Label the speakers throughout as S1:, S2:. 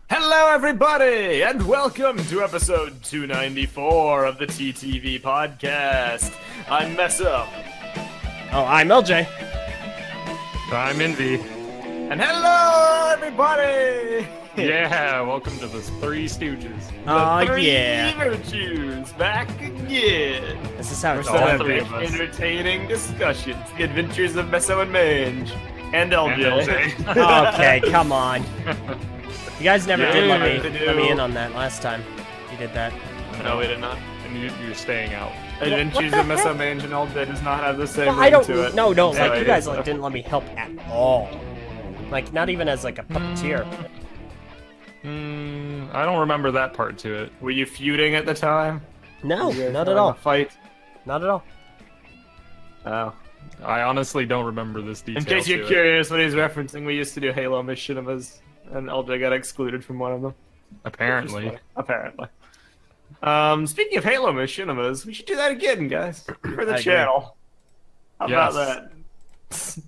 S1: Hello, everybody, and welcome to episode 294 of the TTV Podcast. I'm Meso.
S2: Oh, I'm Eljay.
S3: I'm Invi.
S1: And hello, everybody!
S3: Yeah, welcome to the Three Stooges.
S2: Oh,
S1: Three
S2: yeah.
S1: Virtues back again.
S2: This is how it's
S1: All
S2: done.
S3: three
S1: three
S3: of us.
S1: entertaining discussions. The adventures of Meso and Mange. And Eljay.
S2: Okay, come on. You guys never did let me in
S1: do.
S2: on that last time. You did that.
S1: No, we did not.
S3: And you're staying out.
S1: Adventures of Meso, Mange, and Eljay does not have the same
S2: Well,
S1: ring
S2: I don't.
S1: to it.
S2: No, like
S1: Yeah,
S2: you guys
S1: it is.
S2: didn't let me help at all. Like not even as like a puppeteer.
S3: I don't remember that part to it.
S1: Were you feuding at the time?
S2: No,
S1: You guys
S2: not at
S1: having
S2: all.
S1: a fight?
S2: Not at all.
S1: Oh.
S3: I honestly don't remember this detail.
S1: In case you're
S3: to it.
S1: curious what he's referencing, we used to do Halo machinimas, and Eljay got excluded from one of them.
S3: Apparently.
S1: Apparently. Speaking of Halo machinimas, we should do that again, guys, for the
S2: I agree.
S1: channel. How about
S3: Yes.
S1: that?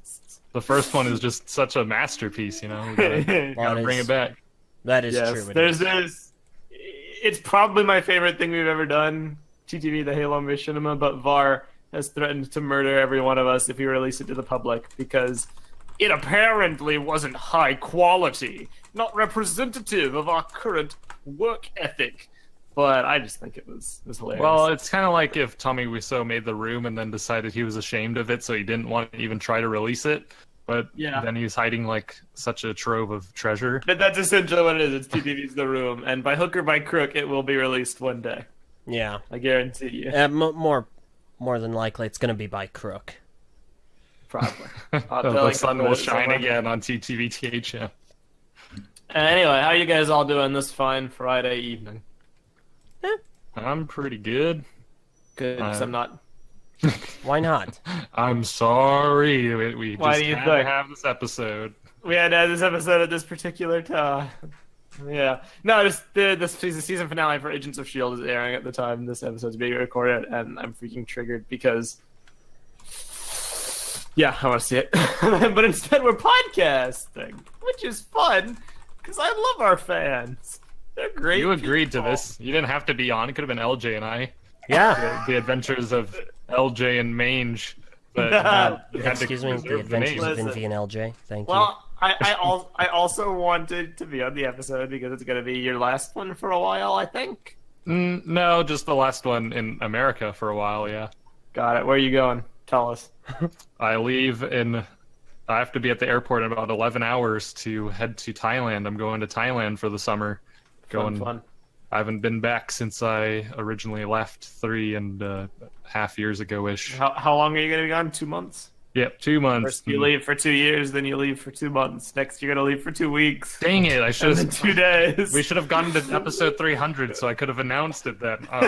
S3: The first one is just such a masterpiece, you know? We gotta
S2: That
S3: bring
S2: is-
S3: it back.
S2: That is
S1: Yes,
S2: true.
S1: there's this. It's probably my favorite thing we've ever done, TTV the Halo machinima, but VAR has threatened to murder every one of us if we release it to the public because it apparently wasn't high quality, not representative of our current work ethic. But I just think it was hilarious.
S3: Well, it's kind of like if Tommy Wiseau made The Room and then decided he was ashamed of it, so he didn't want to even try to release it. But
S1: Yeah.
S3: then he was hiding like such a trove of treasure.
S1: But that's essentially what it is. It's TTV's The Room, and by hook or by crook, it will be released one day.
S2: Yeah.
S1: I guarantee you.
S2: More than likely, it's gonna be by crook.
S1: Probably. I'll
S3: The
S1: tell you
S3: sun
S1: about
S3: will
S1: it
S3: shine
S1: somewhere.
S3: again on TTV THM.
S1: Anyway, how you guys all doing this fine Friday evening?
S3: I'm pretty good.
S1: Good, 'cause I'm not.
S2: Why not?
S3: I'm sorry. We
S1: Why
S3: just
S1: do you
S3: had
S1: think?
S3: to have this episode.
S1: We had to have this episode at this particular time. Yeah. No, the season finale for Agents of S.H.I.E.L.D. is airing at the time this episode's being recorded, and I'm freaking triggered because. Yeah, I want to see it. But instead, we're podcasting, which is fun because I love our fans. They're great.
S3: You agreed to
S1: people.
S3: this. You didn't have to be on. It could have been LJ and I.
S2: Yeah.
S3: The adventures of LJ and Mange. But you had
S2: Excuse
S3: to
S2: me. The
S3: preserve the
S2: Adventures
S3: name.
S2: of
S1: Listen.
S2: Invi and Eljay. Thank you.
S1: Well, I also wanted to be on the episode because it's going to be your last one for a while, I think.
S3: No, just the last one in America for a while, yeah.
S1: Got it. Where are you going? Tell us.
S3: I leave in... I have to be at the airport in about 11 hours to head to Thailand. I'm going to Thailand for the summer.
S1: Fun.
S3: I haven't been back since I originally left 3.5 years ago-ish.
S1: How long are you going to be gone? 2 months?
S3: Yep, 2 months.
S1: First you leave for 2 years, then you leave for 2 months. Next you're going to leave for 2 weeks.
S3: Dang it, I should
S1: And then
S3: have...
S1: 2 days.
S3: We should have gone to episode 300, so I could have announced it then. Taking a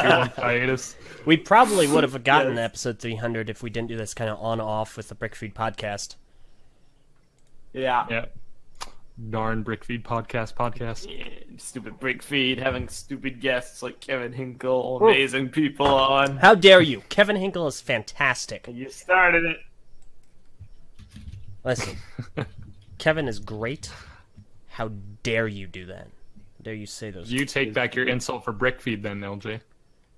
S3: 2-month hiatus.
S2: We probably would have gotten
S1: Yes.
S2: episode 300 if we didn't do this kind of on-off with the BrickFeed podcast.
S1: Yeah.
S3: Yeah. Darn BrickFeed podcast.
S1: Yeah, stupid BrickFeed, having stupid guests like Kevin Hinkle, amazing people on.
S2: How dare you? Kevin Hinkle is fantastic.
S1: You started it.
S2: Listen, Kevin is great. How dare you do that? How dare you say those?
S3: You take back your insult for BrickFeed then, LJ.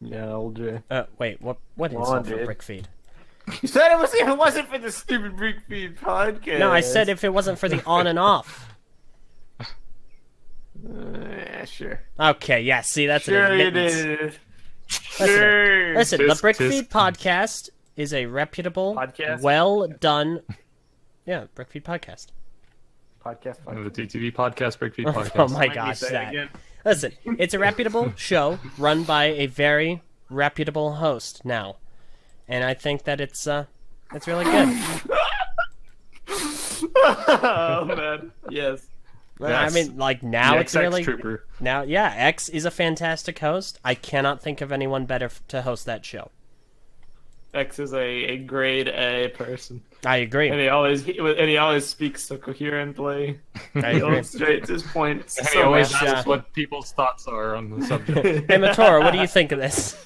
S1: Yeah, LJ.
S2: Wait, what
S1: on,
S2: insult for
S1: dude.
S2: BrickFeed?
S1: You said it wasn't for the stupid BrickFeed podcast.
S2: No, I said if it wasn't for the on and off.
S1: Yeah, sure.
S2: Okay, yeah, see, that's
S1: Sure
S2: an
S1: you
S2: admittance.
S1: did. Sure.
S2: Listen, the
S3: Tisk,
S2: BrickFeed podcast is a reputable,
S1: Podcast?
S2: well done. Yeah, BrickFeed podcast.
S1: Podcast.
S3: The TTV podcast, BrickFeed
S2: Oh
S3: podcast.
S2: my
S1: Might
S2: gosh,
S1: say it
S2: that.
S1: again.
S2: Listen, it's a reputable show run by a very reputable host now, and I think that it's really good.
S1: Oh man. Yes.
S2: I mean, like now
S3: The
S2: it's
S3: XX
S2: really
S3: Trooper.
S2: now. Yeah, X is a fantastic host. I cannot think of anyone better to host that show.
S1: X is a grade A person,
S2: I agree.
S1: and he always speaks so coherently.
S2: I
S1: He
S2: agree.
S1: illustrates his points.
S3: And he
S1: so
S3: always
S1: much.
S3: asks what people's thoughts are on the subject.
S2: Hey, Matora, what do you think of this?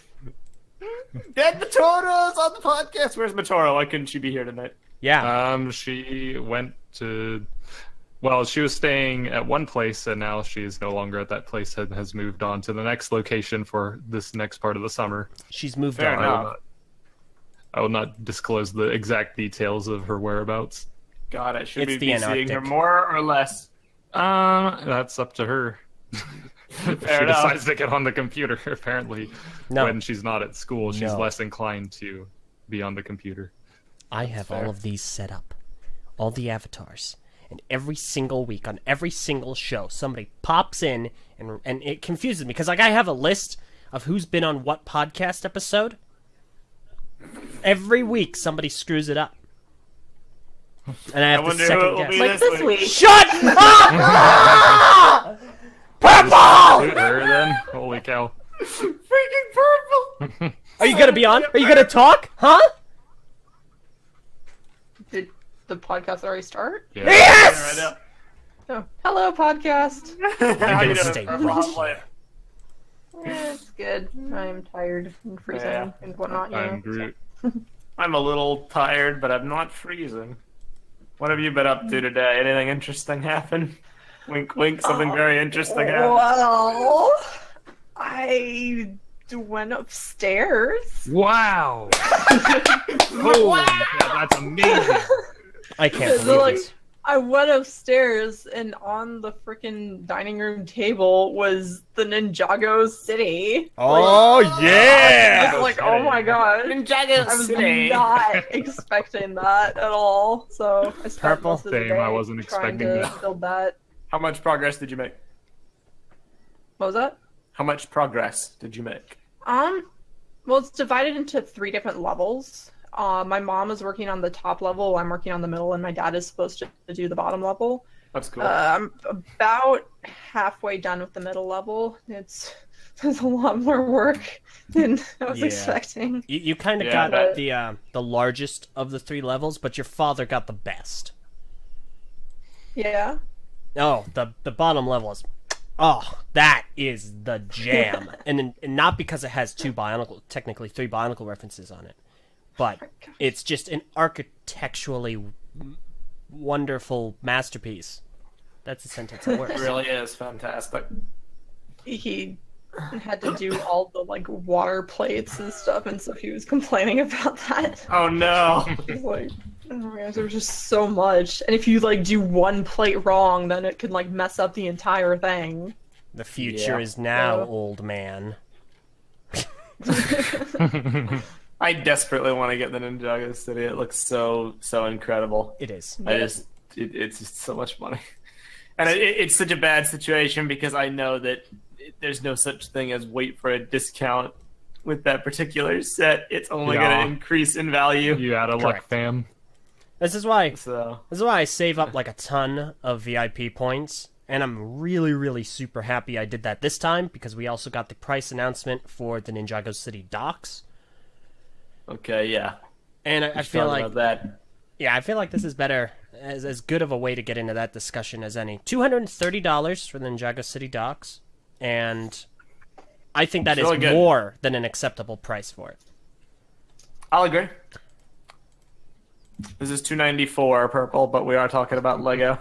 S1: Dead Matora's on the podcast. Where's Matora? Why couldn't she be here tonight?
S2: Yeah,
S3: She went to Well, she was staying at one place, and now she is no longer at that place and has moved on to the next location for this next part of the summer.
S2: She's moved
S1: Fair
S2: on.
S1: enough.
S3: I will not disclose the exact details of her whereabouts.
S1: Got it. Should
S2: It's
S1: we
S2: the
S1: be seeing her
S2: Antarctic.
S1: more or less?
S3: That's up to her. If she
S1: enough.
S3: decides to get on the computer, apparently,
S2: No.
S3: when she's not at school, she's
S2: No.
S3: less inclined to be on the computer.
S2: I have all of these set up. All the avatars. And every single week, on every single show, somebody pops in, and it confuses me, because, like, I have a list of who's been on what podcast episode. Every week, somebody screws it up. And I have to
S1: wonder who
S2: second
S1: it will
S2: guess.
S1: be
S4: Like
S1: this
S4: this
S1: week.
S4: week.
S2: Shut up! Prpl!
S3: Shoot her then? Holy cow.
S1: Freaking purple!
S2: Are you gonna be on? Are you gonna talk? Huh?
S4: Did the podcast already start?
S3: Yeah.
S2: Yes!
S1: Right
S4: Oh, hello, podcast.
S1: now. How you doing,
S2: Stay
S1: Purple?
S2: right
S1: How's life?
S4: It's good. I'm tired and freezing
S1: Yeah.
S4: and whatnot. You know.
S3: I'm Groot.
S1: I'm a little tired, but I'm not freezing. What have you been up to today? Anything interesting happen? Wink, wink. Something very interesting happened.
S4: Well, I went upstairs.
S3: Wow! Holy cow, that's amazing!
S2: I can't
S4: So,
S2: believe
S4: like,
S2: this.
S4: I went upstairs, and on the freaking dining room table was the Ninjago City.
S2: Oh,
S4: I
S2: yeah!
S4: was like, oh my god.
S1: Ninjago
S4: I was
S1: City.
S4: not expecting that at all. So I spent
S2: Prpl?
S4: most of the
S3: Same,
S4: day
S3: I wasn't
S4: trying
S3: expecting
S4: to
S3: that.
S4: build that.
S1: How much progress did you make?
S4: What was that?
S1: How much progress did you make?
S4: Well, it's divided into 3 different levels. My mom is working on the top level, I'm working on the middle, and my dad is supposed to do the bottom level.
S1: That's cool.
S4: I'm about halfway done with the middle level. There's a lot more work than I was
S2: Yeah.
S4: expecting.
S2: You kind of
S1: Yeah,
S2: got
S4: but-
S2: the largest of the 3 levels, but your father got the best.
S4: Yeah.
S2: Oh, the bottom level is, oh, that is the jam, and not because it has 2 Bionicle, technically 3 Bionicle references on it, but it's just an architecturally wonderful masterpiece. That's a sentence that works.
S1: It really is fantastic.
S4: He had to do all the like water plates and stuff, and so he was complaining about that.
S1: Oh no.
S4: He's like, oh my gosh, there's just so much. And if you like do one plate wrong, then it could like mess up the entire thing.
S2: The future
S1: Yeah.
S2: is now,
S4: Yeah.
S2: old man.
S1: I desperately want to get the Ninjago City. It looks so incredible.
S2: It is.
S1: It's just so much money, and it's such a bad situation because I know that there's no such thing as wait for a discount with that particular set. It's only
S3: Yeah.
S1: going to increase in value.
S3: You out of luck,
S2: Correct.
S3: fam.
S2: This is why
S1: So
S2: I save up like a ton of VIP points, and I'm really, really super happy I did that this time because we also got the price announcement for the Ninjago City Docks,
S1: okay, yeah.
S2: and I
S1: Let's
S2: feel
S1: talk
S2: like
S1: about that.
S2: I feel like this is better as good of a way to get into that discussion as any. $230 for the Ninjago City Docks, and I think that
S1: It's really
S2: is
S1: good.
S2: more than an acceptable price for it.
S1: I'll agree. This is $294 Purple, but we are talking about Lego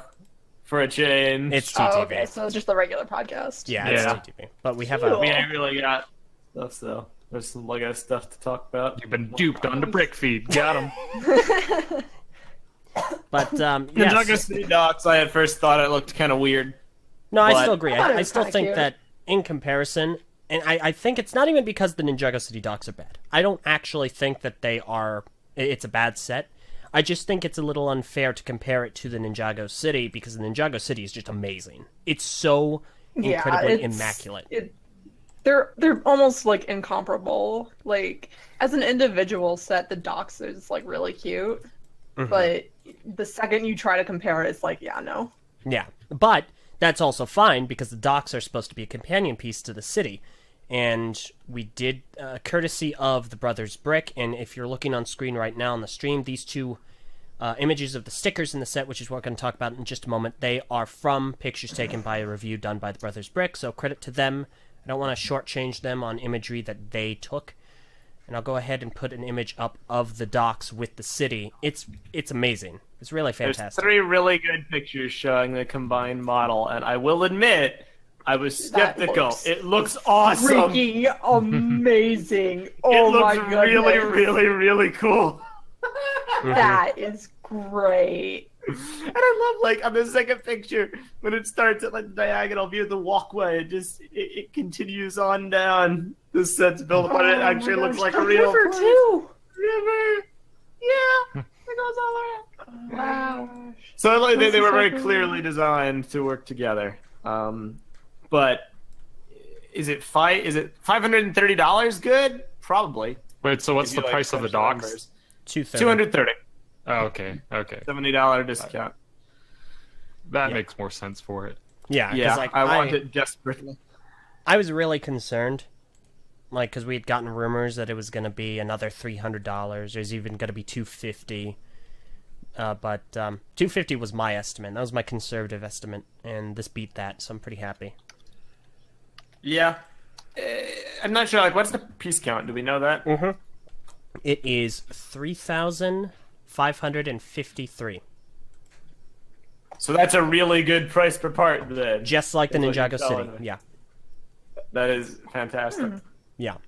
S1: for a change.
S2: It's TTV.
S4: Oh, okay, so it's just the regular podcast.
S2: Yeah, it's
S3: Yeah.
S2: TTV. But we have
S4: Cool.
S1: we ain't really got stuff, so there's some Lego stuff to talk about.
S3: You've been duped on the BrickFeed. Got him.
S2: But
S1: Ninjago
S2: yes.
S1: City Docks, I at first thought it looked kind of weird.
S2: No, I
S1: But-
S2: still agree.
S4: I thought it
S2: I
S4: was
S2: still
S4: kinda
S2: think
S4: cute.
S2: that in comparison, and I think it's not even because the Ninjago City Docks are bad. I don't actually think that it's a bad set. I just think it's a little unfair to compare it to the Ninjago City because the Ninjago City is just amazing. It's so incredibly immaculate.
S4: They're almost like incomparable. Like as an individual set, the docks is like really cute,
S2: Mm-hmm.
S4: but the second you try to compare it, it's like no.
S2: Yeah, but that's also fine because the docks are supposed to be a companion piece to the city. And we did, courtesy of the Brothers Brick, and if you're looking on screen right now on the stream, these 2 images of the stickers in the set, which is what we're going to talk about in just a moment, they are from pictures taken by a review done by the Brothers Brick, so credit to them. I don't want to shortchange them on imagery that they took. And I'll go ahead and put an image up of the docks with the city. It's amazing. It's really
S1: There's
S2: fantastic.
S1: 3 really good pictures showing the combined model, and I will admit, I was skeptical. It looks awesome.
S4: Freaking amazing. Oh my
S1: looks
S4: goodness.
S1: really, really, really cool.
S4: That is great.
S1: And I love, like, on the second picture, when it starts at, like, the diagonal view of the walkway, it continues on down. The set's built upon it. It actually looks like a real
S4: river,
S1: place.
S4: too.
S1: River. Yeah. It goes all around.
S4: Wow.
S1: So like, they were very
S4: so
S1: clearly designed to work together. But is it $530 good? Probably.
S3: Wait, so what's
S1: If you,
S3: the
S1: like,
S3: price of the
S1: crunch
S3: docks?
S2: $230.
S1: $230.
S3: Oh, okay.
S1: $70 discount.
S3: That makes more sense for it.
S2: Yeah, 'cause,
S1: Yeah,
S2: like,
S1: I want it desperately.
S2: I was really concerned, like, because we had gotten rumors that it was going to be another $300. There's even going to be $250. But $250 was my estimate. That was my conservative estimate, and this beat that, so I'm pretty happy.
S1: Yeah. I'm not sure, like, what's the piece count? Do we know that?
S2: Mm-hmm. It is 3,553.
S1: So that's a really good price per part, then.
S2: Just like the
S1: Is what you're
S2: Ninjago
S1: telling
S2: City.
S1: me.
S2: Yeah.
S1: That is fantastic.
S2: Yeah.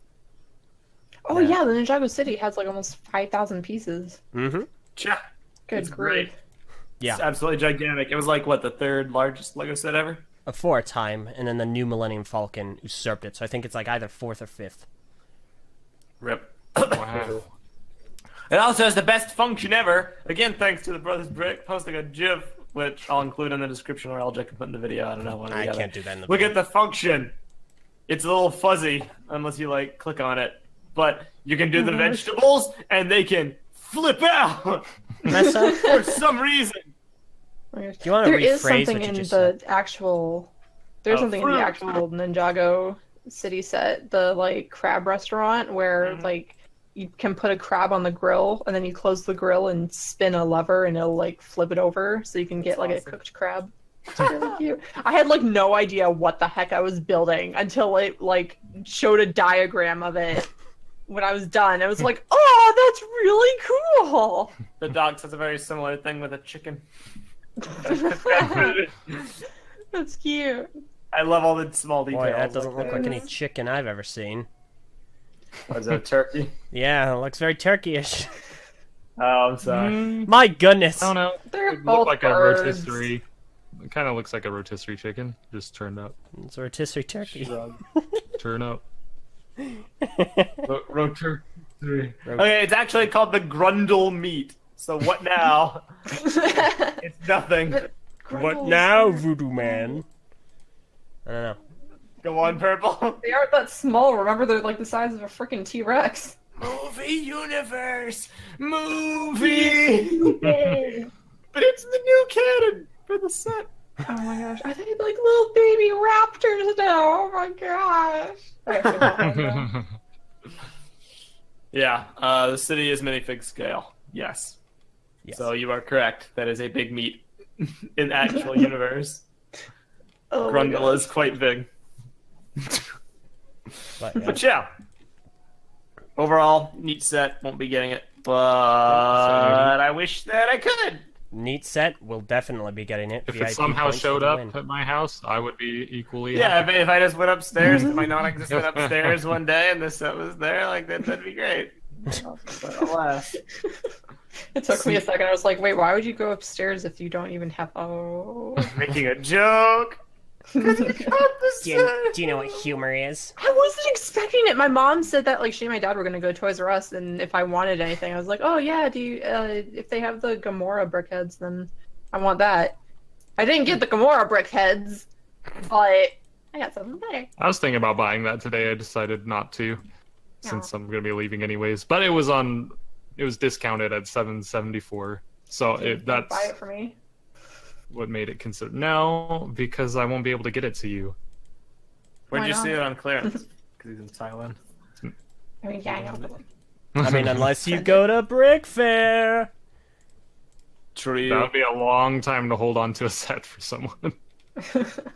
S4: Oh yeah, the Ninjago City has like almost 5,000 pieces.
S2: Mm-hmm.
S1: Yeah.
S4: Good
S1: It's
S4: grief.
S1: great.
S2: Yeah.
S1: It's absolutely gigantic. It was like, what, the 3rd largest Lego set ever?
S2: For a time, and then the new Millennium Falcon usurped it, so I think it's like either 4th or 5th.
S1: Rip.
S3: Wow.
S1: It also has the best function ever. Again, thanks to the Brothers Brick posting a GIF, which I'll include in the description, or Eljay can put in the video. I don't know. One or the
S2: I
S1: other.
S2: can't do that in the
S1: Look at the function. It's a little fuzzy unless you like click on it, but you can do the vegetables, and they can flip out
S2: Meso,
S1: for some reason.
S2: do you want to
S4: There is
S2: rephrase
S4: something
S2: what you
S4: in
S2: just
S4: the
S2: said?
S4: actual. There's something in the
S1: fruit.
S4: actual Ninjago City set, the like crab restaurant, where like you can put a crab on the grill, and then you close the grill and spin a lever, and it'll like flip it over, so you can get like
S1: awesome.
S4: a cooked crab. It's really cute. I had like no idea what the heck I was building until it like showed a diagram of it. When I was done, I was like, "Oh, that's really cool."
S1: The Docks has a very similar thing with a chicken.
S4: That's cute.
S1: I love all the small details.
S2: Boy, that doesn't look
S1: that.
S2: like any chicken I've ever seen.
S1: Was it a turkey?
S2: Yeah, it looks very turkey-ish.
S1: Oh, I'm sorry.
S2: My goodness.
S3: I don't know.
S4: They're
S3: It
S4: both
S3: looked like
S4: birds.
S3: a rotisserie. It kind of looks like a rotisserie chicken, just turned up.
S2: It's a rotisserie turkey.
S3: Turn up.
S1: Rotisserie. Okay, it's actually called the Grundle meat. So what now? It's nothing.
S2: What now, Voodoo Man? I don't know.
S1: Go on, Prpl.
S4: They aren't that small. Remember, they're like the size of a freaking T-Rex.
S1: Movie universe! Movie! But it's the new canon for the set.
S4: Oh my gosh, are they like little baby raptors now? Oh my gosh. I actually want one now.
S1: Yeah, the city is minifig scale. Yes.
S2: Yes.
S1: So you are correct. That is a big meat in actual universe.
S4: Oh my
S1: Grundle is quite big. But yeah. Overall, neat set. Won't be getting it. But I wish that I could.
S2: Neat set. We'll definitely be getting it.
S3: If
S2: VIP
S3: it somehow
S2: points
S3: showed
S2: for the
S3: up
S2: win.
S3: at my house, I would be equally
S1: Yeah,
S3: happy.
S1: if I just went upstairs, if my non-existent upstairs one day and the set was there, like that'd be great. But alas.
S4: It took me a second. I was like, wait, why would you go upstairs if you don't even have... Oh.
S1: Making a joke.
S2: Do you know what humor is?
S4: I wasn't expecting it. My mom said that like she and my dad were gonna go to Toys R Us, and if I wanted anything, I was like, oh yeah, do you, if they have the Gamora brickheads, then I want that. I didn't get the Gamora brickheads, but I got something better.
S3: I was thinking about buying that today. I decided not to, since I'm going to be leaving anyways. But it was discounted at $7.74. So that's
S4: Buy it for me.
S3: what made it consider. No, because I won't be able to get it to you.
S1: Where'd
S4: Why
S1: you
S4: not?
S1: see it on clearance? Because he's in Thailand.
S4: I mean, yeah, I know.
S2: I mean, unless you go to Brick Fair.
S1: True.
S3: That would be a long time to hold on to a set for someone.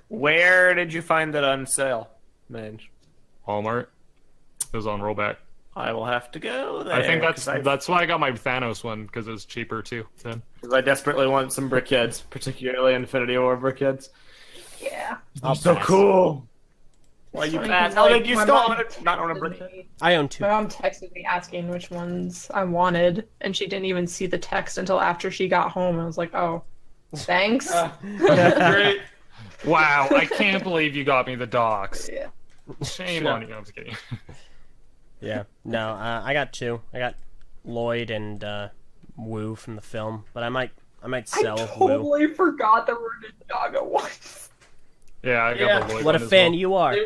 S1: Where did you find it on sale, Mange?
S3: Walmart. It was on rollback.
S1: I will have to go there.
S3: I think
S1: 'cause
S3: that's why I got my Thanos one, because it was cheaper too. Then
S1: Because I desperately want some brickheads, particularly Infinity War brickheads.
S4: Yeah.
S1: They're so cool. Why you pass? Oh, like you
S4: my
S1: still
S4: mom
S1: not own a
S4: texted
S1: brickhead?
S4: me-
S2: I own 2.
S4: My mom texted me asking which ones I wanted, and she didn't even see the text until after she got home. I was like, oh, thanks.
S1: Great.
S3: Wow, I can't believe you got me the docks.
S4: Yeah.
S3: Shame on you. I'm just kidding.
S2: Yeah. No, I got 2. I got Lloyd and Wu from the film, but I might
S4: I
S2: sell Wu.
S4: totally forgot there were Ninjago ones.
S3: Yeah, I got
S1: Yeah.
S3: the Lloyd
S2: What a
S3: one as
S2: fan
S3: well.
S2: you are.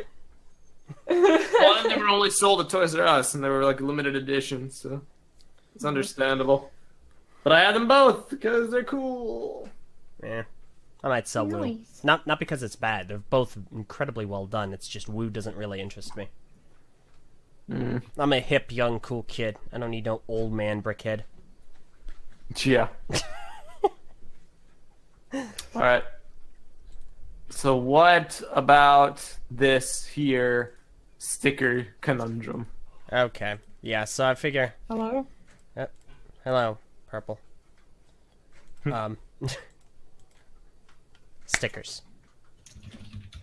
S1: Well, and they were only sold at Toys R Us, and they were like limited editions, so it's understandable. But I had them both because they're cool.
S2: Yeah. I might sell Wu.
S4: Nice.
S2: Not because it's bad. They're both incredibly well done. It's just Wu doesn't really interest me. I'm a hip, young, cool kid. I don't need no old man brickhead.
S1: Yeah. All right. So what about this here sticker conundrum?
S2: Okay. Yeah, so I figure...
S4: Hello?
S2: Hello, Prpl. Stickers.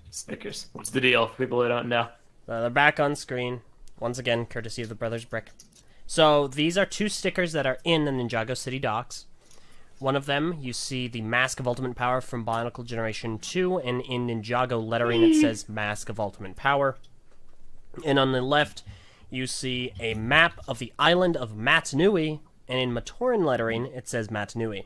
S1: Stickers. What's the deal? People who don't know.
S2: They're back on screen. Once again, courtesy of the Brothers Brick. So these are 2 stickers that are in the Ninjago City Docks. One of them, you see the Mask of Ultimate Power from Bionicle Generation 2, and in Ninjago lettering it says Mask of Ultimate Power. And on the left, you see a map of the island of Nuit, and in Matoran lettering, it says Nuit.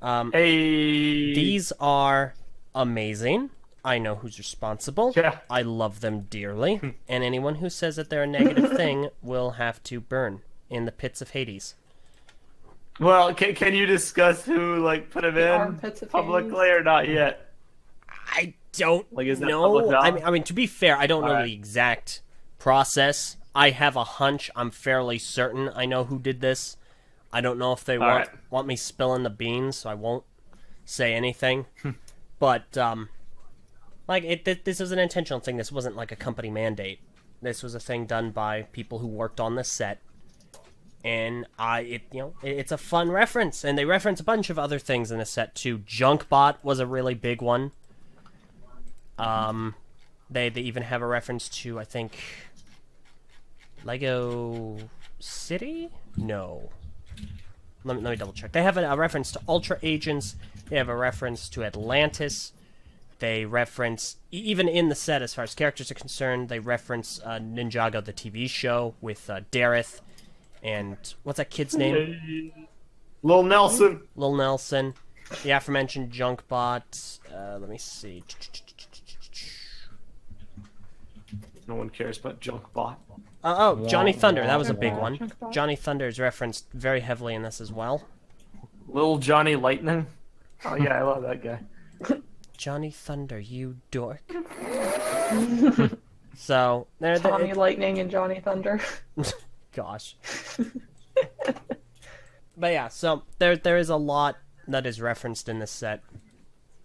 S1: Hey.
S2: These are amazing. I know who's responsible.
S1: Yeah.
S2: I love them dearly. And anyone who says that they're a negative thing will have to burn in the pits of Hades.
S1: Well, can you discuss who like put them
S4: The
S1: in
S4: armpits of
S1: publicly or not yet?
S2: I don't
S1: Like, is that
S2: know.
S1: public knowledge?
S2: I mean, to be fair, I don't know
S1: Alright.
S2: the exact process. I have a hunch. I'm fairly certain I know who did this. I don't know if they
S1: Alright.
S2: want me spilling the beans, so I won't say anything. But this was an intentional thing. This wasn't like a company mandate. This was a thing done by people who worked on the set. And it's a fun reference, and they reference a bunch of other things in the set too. Junkbot was a really big one. They even have a reference to, I think, Lego City? No. Let me double check. They have a reference to Ultra Agents. They have a reference to Atlantis. They reference, even in the set as far as characters are concerned, they reference Ninjago, the TV show, with Dareth. And what's that kid's name?
S1: Lil Nelson.
S2: Lil Nelson. The aforementioned Junkbot. Let me see.
S1: No one cares about Junkbot.
S2: Johnny Thunder. That was a big one.
S4: Junkbot.
S2: Johnny Thunder is referenced very heavily in this as well.
S1: Lil Johnny Lightning. Oh yeah, I love that guy.
S2: Johnny Thunder, you dork. So,
S4: Tommy Lightning and Johnny Thunder.
S2: gosh. But yeah, so there is a lot that is referenced in this set,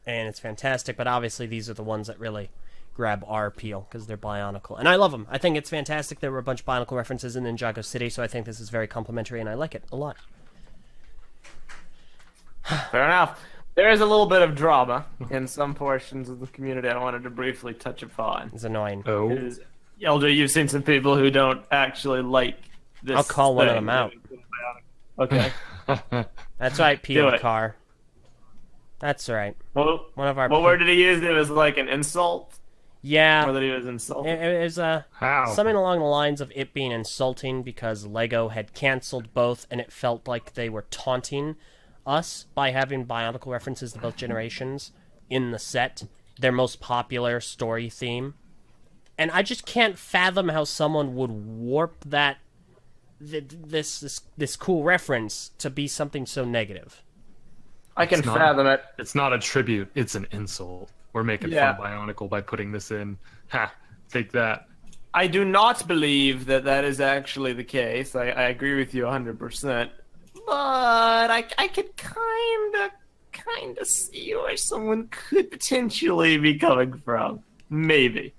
S2: and it's fantastic, but obviously these are the ones that really grab our appeal, because they're Bionicle. And I love them. I think it's fantastic. There were a bunch of Bionicle references in Ninjago City, so I think this is very complimentary, and I like it a lot.
S1: Fair enough. There is a little bit of drama in some portions of the community I wanted to briefly touch upon.
S2: It's annoying.
S3: Oh.
S1: Eljay, you've seen some people who don't actually like this.
S2: I'll call one of
S1: thing.
S2: them out.
S1: Okay.
S2: That's right,
S1: Do it.
S2: Car. That's right.
S1: Well,
S2: One of our
S1: what word did he use? It was like an insult?
S2: Yeah.
S1: Or that he was insulting?
S2: It was
S3: How?
S2: something along the lines of it being insulting because Lego had canceled both, and it felt like they were taunting us by having Bionicle references to both generations in the set, their most popular story theme. And I just can't fathom how someone would warp that this cool reference to be something so negative.
S1: I can
S3: It's not-
S1: fathom it.
S3: It's not a tribute, it's an insult. We're making
S1: Yeah.
S3: fun of Bionicle by putting this in. Ha! Take that.
S1: I do not believe that that is actually the case. I agree with you 100%. But I could kind of see where someone could potentially be coming from. Maybe.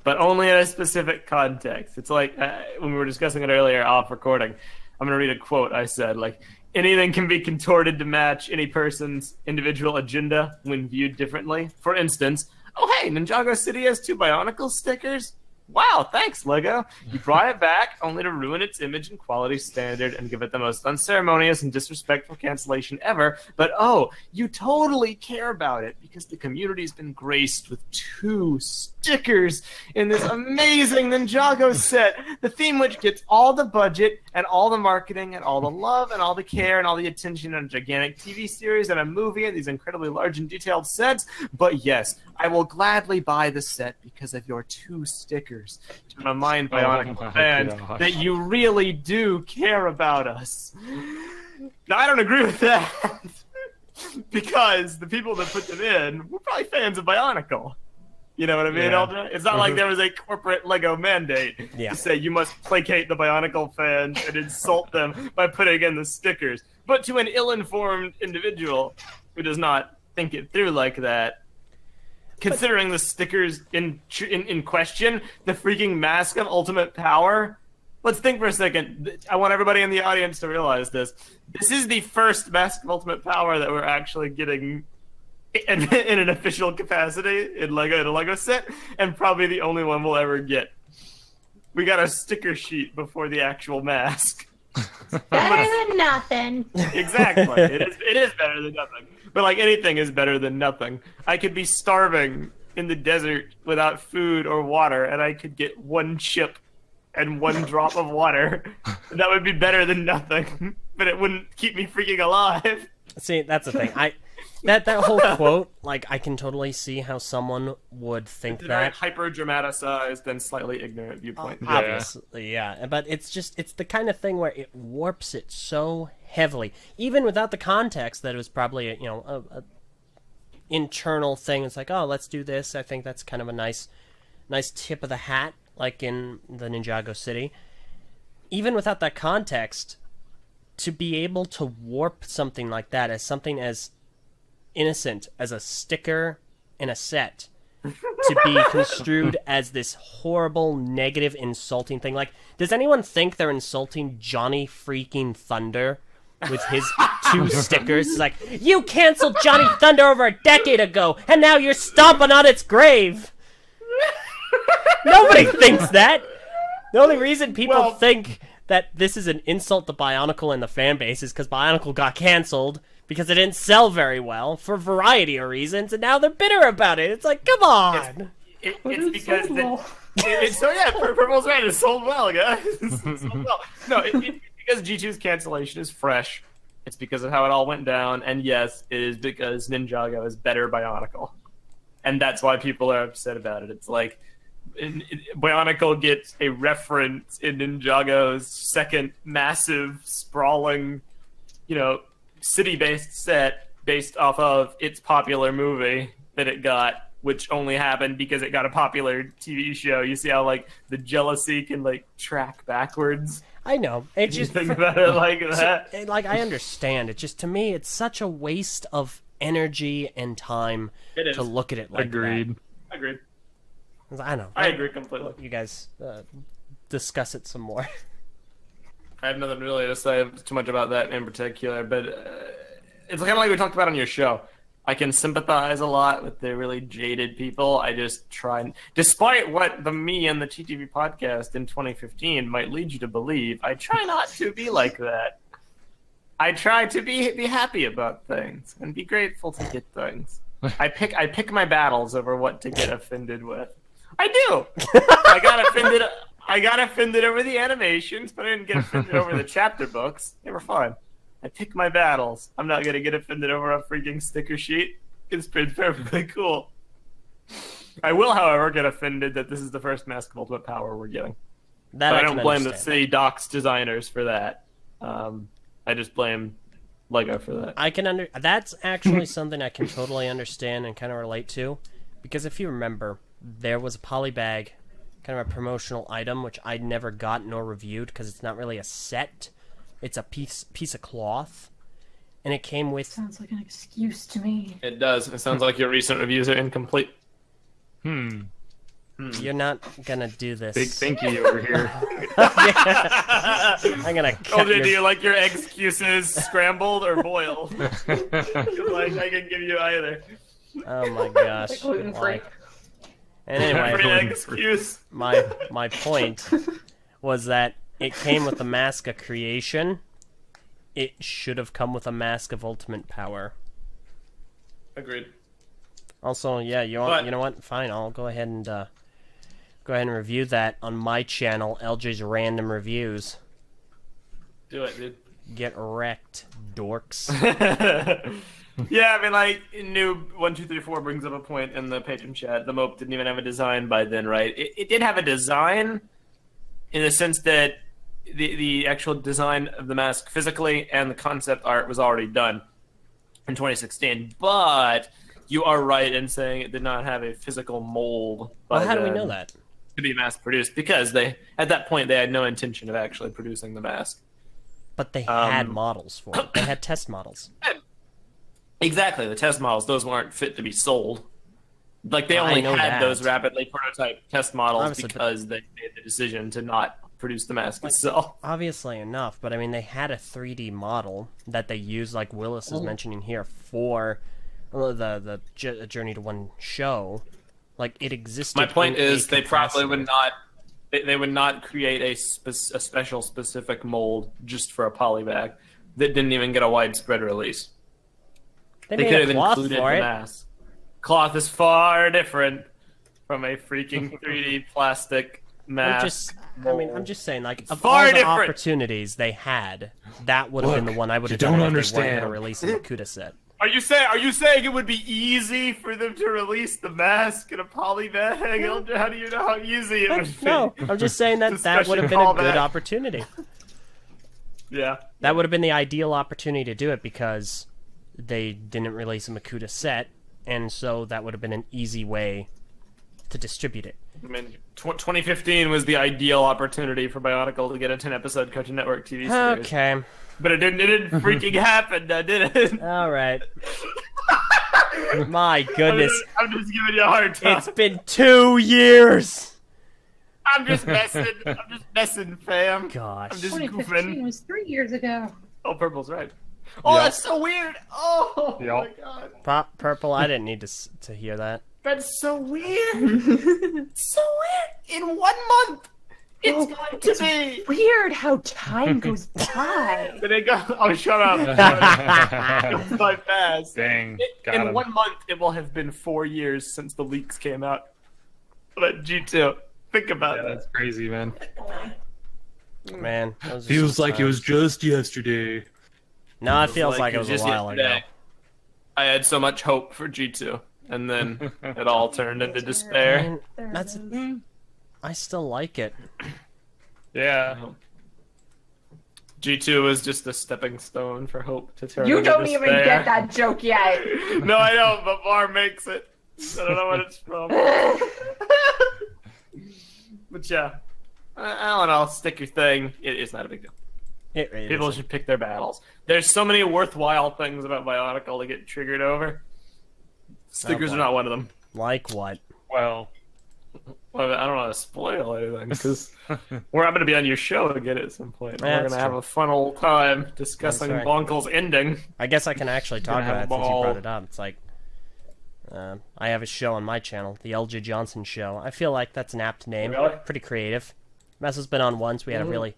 S1: But only in a specific context. It's like, when we were discussing it earlier off recording, I'm going to read a quote I said, like, Anything can be contorted to match any person's individual agenda when viewed differently. For instance, oh hey, Ninjago City has 2 Bionicle stickers? Wow, thanks, Lego. You brought it back only to ruin its image and quality standard and give it the most unceremonious and disrespectful cancellation ever. But oh, you totally care about it because the community's been graced with 2 stickers in this amazing Ninjago set. The theme which gets all the budget and all the marketing and all the love and all the care and all the attention on a gigantic TV series and a movie and these incredibly large and detailed sets. But yes, I will gladly buy the set because of your 2 stickers. To remind Bionicle fans that you really do care about us. Now, I don't agree with that because the people that put them in were probably fans of Bionicle. You know what I mean, Eljay? It's not like there was a corporate Lego mandate to say you must placate the Bionicle fans and insult them by putting in the stickers. But to an ill-informed individual who does not think it through like that, considering the stickers in question, the freaking Mask of Ultimate Power, let's think for a second. I want everybody in the audience to realize this. This is the first Mask of Ultimate Power that we're actually getting in an official capacity in a Lego set, and probably the only one we'll ever get. We got a sticker sheet before the actual mask.
S5: Better than nothing.
S1: Exactly. It is better than nothing. But like anything is better than nothing. I could be starving in the desert without food or water, and I could get 1 chip and 1 drop of water. That would be better than nothing. But it wouldn't keep me freaking alive.
S2: See, that's the thing. That whole quote, like, I can totally see how someone would think
S1: it's
S2: that.
S1: Hyper dramatized and slightly ignorant viewpoint.
S2: Obviously, yeah. But it's the kind of thing where it warps it so heavily, even without the context that it was probably a internal thing. It's like, oh, let's do this. I think that's kind of a nice tip of the hat, like in the Ninjago City. Even without that context, to be able to warp something like that as something as innocent as a sticker in a set to be construed as this horrible, negative, insulting thing. Like, does anyone think they're insulting Johnny freaking Thunder with his 2 stickers? It's like, you canceled Johnny Thunder over a decade ago, and now you're stomping on its grave. Nobody thinks that. The only reason people think that this is an insult to Bionicle and the fan base is because Bionicle got canceled because it didn't sell very well for a variety of reasons, and now they're bitter about it. It's like, come on!
S1: It's because... Prpl's right, it sold well, guys. It sold well. No, it's because G2's cancellation is fresh. It's because of how it all went down, and yes, it is because Ninjago is better Bionicle. And that's why people are upset about it. It's like, Bionicle gets a reference in Ninjago's second massive, sprawling, city-based set based off of its popular movie that it got, which only happened because it got a popular TV show. You see how, like, the jealousy can, like, track backwards?
S2: I know. It just
S1: think about it like that.
S2: So, like, I understand. It just, to me, it's such a waste of energy and time to look at it like
S3: Agreed.
S2: that.
S1: Agreed.
S2: I know.
S1: I agree completely.
S2: You guys discuss it some more.
S1: I have nothing really to say too much about that in particular, but it's kind of like we talked about on your show. I can sympathize a lot with the really jaded people. I just try, despite what me and the TTV Podcast in 2015 might lead you to believe, I try not to be like that. I try to be happy about things and be grateful to get things. I pick my battles over what to get offended with. I do. I got offended over the animations, but I didn't get offended over the chapter books. They were fun. I pick my battles. I'm not going to get offended over a freaking sticker sheet. It's been perfectly cool. I will, however, get offended that this is the first Mask of Ultimate Power we're getting. But I don't blame the City Docks designers for that. I just blame Lego for that.
S2: That's actually something I can totally understand and kind of relate to. Because if you remember, there was a polybag, kind of a promotional item, which I never got nor reviewed because it's not really a set. It's a piece of cloth, and it came with...
S5: Sounds like an excuse to me.
S1: It does. It sounds like your recent reviews are incomplete.
S2: You're not gonna do this.
S3: Big thinky over here.
S2: I'm gonna cut
S1: LJ,
S2: your...
S1: do you like your excuses scrambled or boiled? 'Cause, like, I can give you either.
S2: Oh my gosh.
S4: Gluten-free.
S2: And
S1: Every
S2: anyway,
S1: excuse.
S2: my point was that it came with a mask of creation. It should have come with a mask of ultimate power.
S1: Agreed.
S2: Also, yeah, you know what? Fine, I'll go ahead and review that on my channel, LGs Random Reviews.
S1: Do it, dude.
S2: Get wrecked, dorks.
S1: Yeah, I mean, like, Noob1234 brings up a point in the patron chat. The Mope didn't even have a design by then, right? It did have a design in the sense that the actual design of the mask physically and the concept art was already done in 2016. But you are right in saying it did not have a physical mold.
S2: Well, how do we know that?
S1: To be mass produced, because at that point they had no intention of actually producing the mask.
S2: But they had models for it. They had test models.
S1: Exactly, the test models, those weren't fit to be sold. Like, they
S2: I
S1: only
S2: know
S1: had
S2: that.
S1: those rapidly prototype test models
S2: Obviously,
S1: because they made the decision to not produce the mask itself.
S2: Obviously enough, but I mean, they had a 3D model that they used, like Willis is mentioning here, for the Journey to One show. Like, it existed.
S1: My point
S2: in a
S1: is, they probably
S2: capacity.
S1: would not. They would not create a special specific mold just for a polybag that didn't even get a widespread release.
S2: They
S1: They
S2: made
S1: could
S2: a
S1: have
S2: cloth
S1: included
S2: for
S1: the
S2: it.
S1: mask. Cloth is far different from a freaking 3D plastic mask.
S2: I'm just saying, like, of
S1: Far
S2: all the
S1: different.
S2: opportunities they had, that would have been the one I would have
S3: you
S2: done
S3: don't
S2: if they weren't
S3: understand.
S2: going to release the Makuta set.
S1: Are you saying it would be easy for them to release the mask in a poly bag? Eljay? How do you know how easy it would be?
S2: No, I'm just saying that
S1: It's a
S2: that would have been
S1: special
S2: a good
S1: callback.
S2: opportunity.
S1: Yeah.
S2: That would have been the ideal opportunity to do it because they didn't release a Makuta set, and so that would have been an easy way to distribute it.
S1: I mean, 2015 was the ideal opportunity for Bionicle to get a 10-episode Cartoon Network TV series.
S2: Okay.
S1: But it didn't freaking happen, did it?
S2: All right. My goodness.
S1: I'm just giving you a hard time.
S2: It's been 2 years!
S1: I'm just messing, fam.
S2: Gosh.
S1: I'm just
S5: 2015
S1: goofing.
S5: was 3 years ago.
S1: Oh, Purple's right. Oh,
S3: Yep.
S1: that's so weird. Oh,
S3: Yep.
S1: my God.
S2: Purple, I didn't need to hear that.
S1: That's so weird. So weird. In 1 month, it's going to be.
S4: Weird how time goes by.
S1: Did it go? Oh, shut up. It's my fast.
S3: Dang. Got
S1: In
S3: him.
S1: 1 month, it will have been 4 years since the leaks came out. But G2, think about
S3: Yeah,
S1: that.
S3: that's crazy, man.
S2: Man. that was just
S3: Feels
S2: some
S3: like it
S2: time.
S3: was just yesterday.
S2: No, it feels like it was a
S1: just
S2: while ago.
S1: yesterday. I had so much hope for G2, and then it all turned into
S2: I
S1: despair.
S2: mean, that's. I still like it.
S3: Yeah.
S1: G2 was just a stepping stone for hope to turn
S4: You
S1: into
S4: don't even
S1: despair.
S4: get that joke yet.
S1: No, I don't, but Var makes it. I don't know what it's from. But yeah. I don't know, stick your thing. It's not a big deal.
S2: It
S1: People
S2: is.
S1: should pick their battles. There's so many worthwhile things about Bionicle to get triggered over. Stickers
S2: boy.
S1: are not one of them.
S2: Like what?
S3: Well,
S1: Well, I don't want to spoil anything because I'm going to be on your show again at some point.
S2: Yeah,
S1: We're going
S2: that's
S1: to have
S2: true.
S1: a fun old time discussing
S2: That's right.
S1: Bonkle's ending.
S2: I guess I can actually talk
S1: Gonna have
S2: about it
S1: a
S2: since you
S1: ball.
S2: brought it up. It's like I have a show on my channel, the LG Johnson Show. I feel like that's an apt name.
S1: Really?
S2: Pretty creative. Meso's been on once. We had a really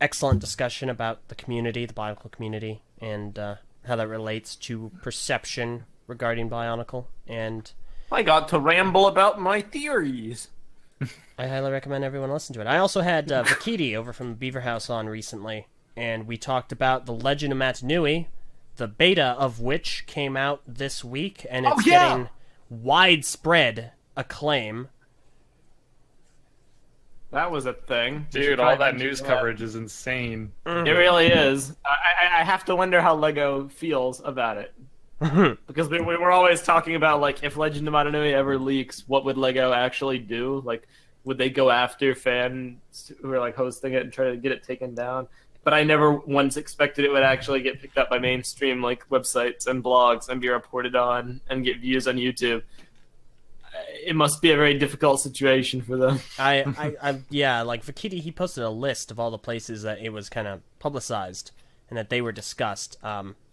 S2: excellent discussion about the community, the Bionicle community, and how that relates to perception regarding Bionicle. And
S1: I got to ramble about my theories.
S2: I highly recommend everyone listen to it. I also had Vakiti over from the Beaver House on recently, and we talked about The Legend of Matanui, the beta of which came out this week, and it's getting widespread acclaim.
S1: That was a thing. We should
S3: dude,
S1: probably
S3: all that
S1: mention
S3: news coverage is insane.
S1: It really is. I have to wonder how Lego feels about it. Because we were always talking about, like, if Legend of Matanui ever leaks, what would Lego actually do? Like, would they go after fans who are, like, hosting it and try to get it taken down? But I never once expected it would actually get picked up by mainstream, like, websites and blogs and be reported on and get views on YouTube. it must be a very difficult situation for them.
S2: Yeah, like Vakiti, he posted a list of all the places that it was kind of publicized and that they were discussed.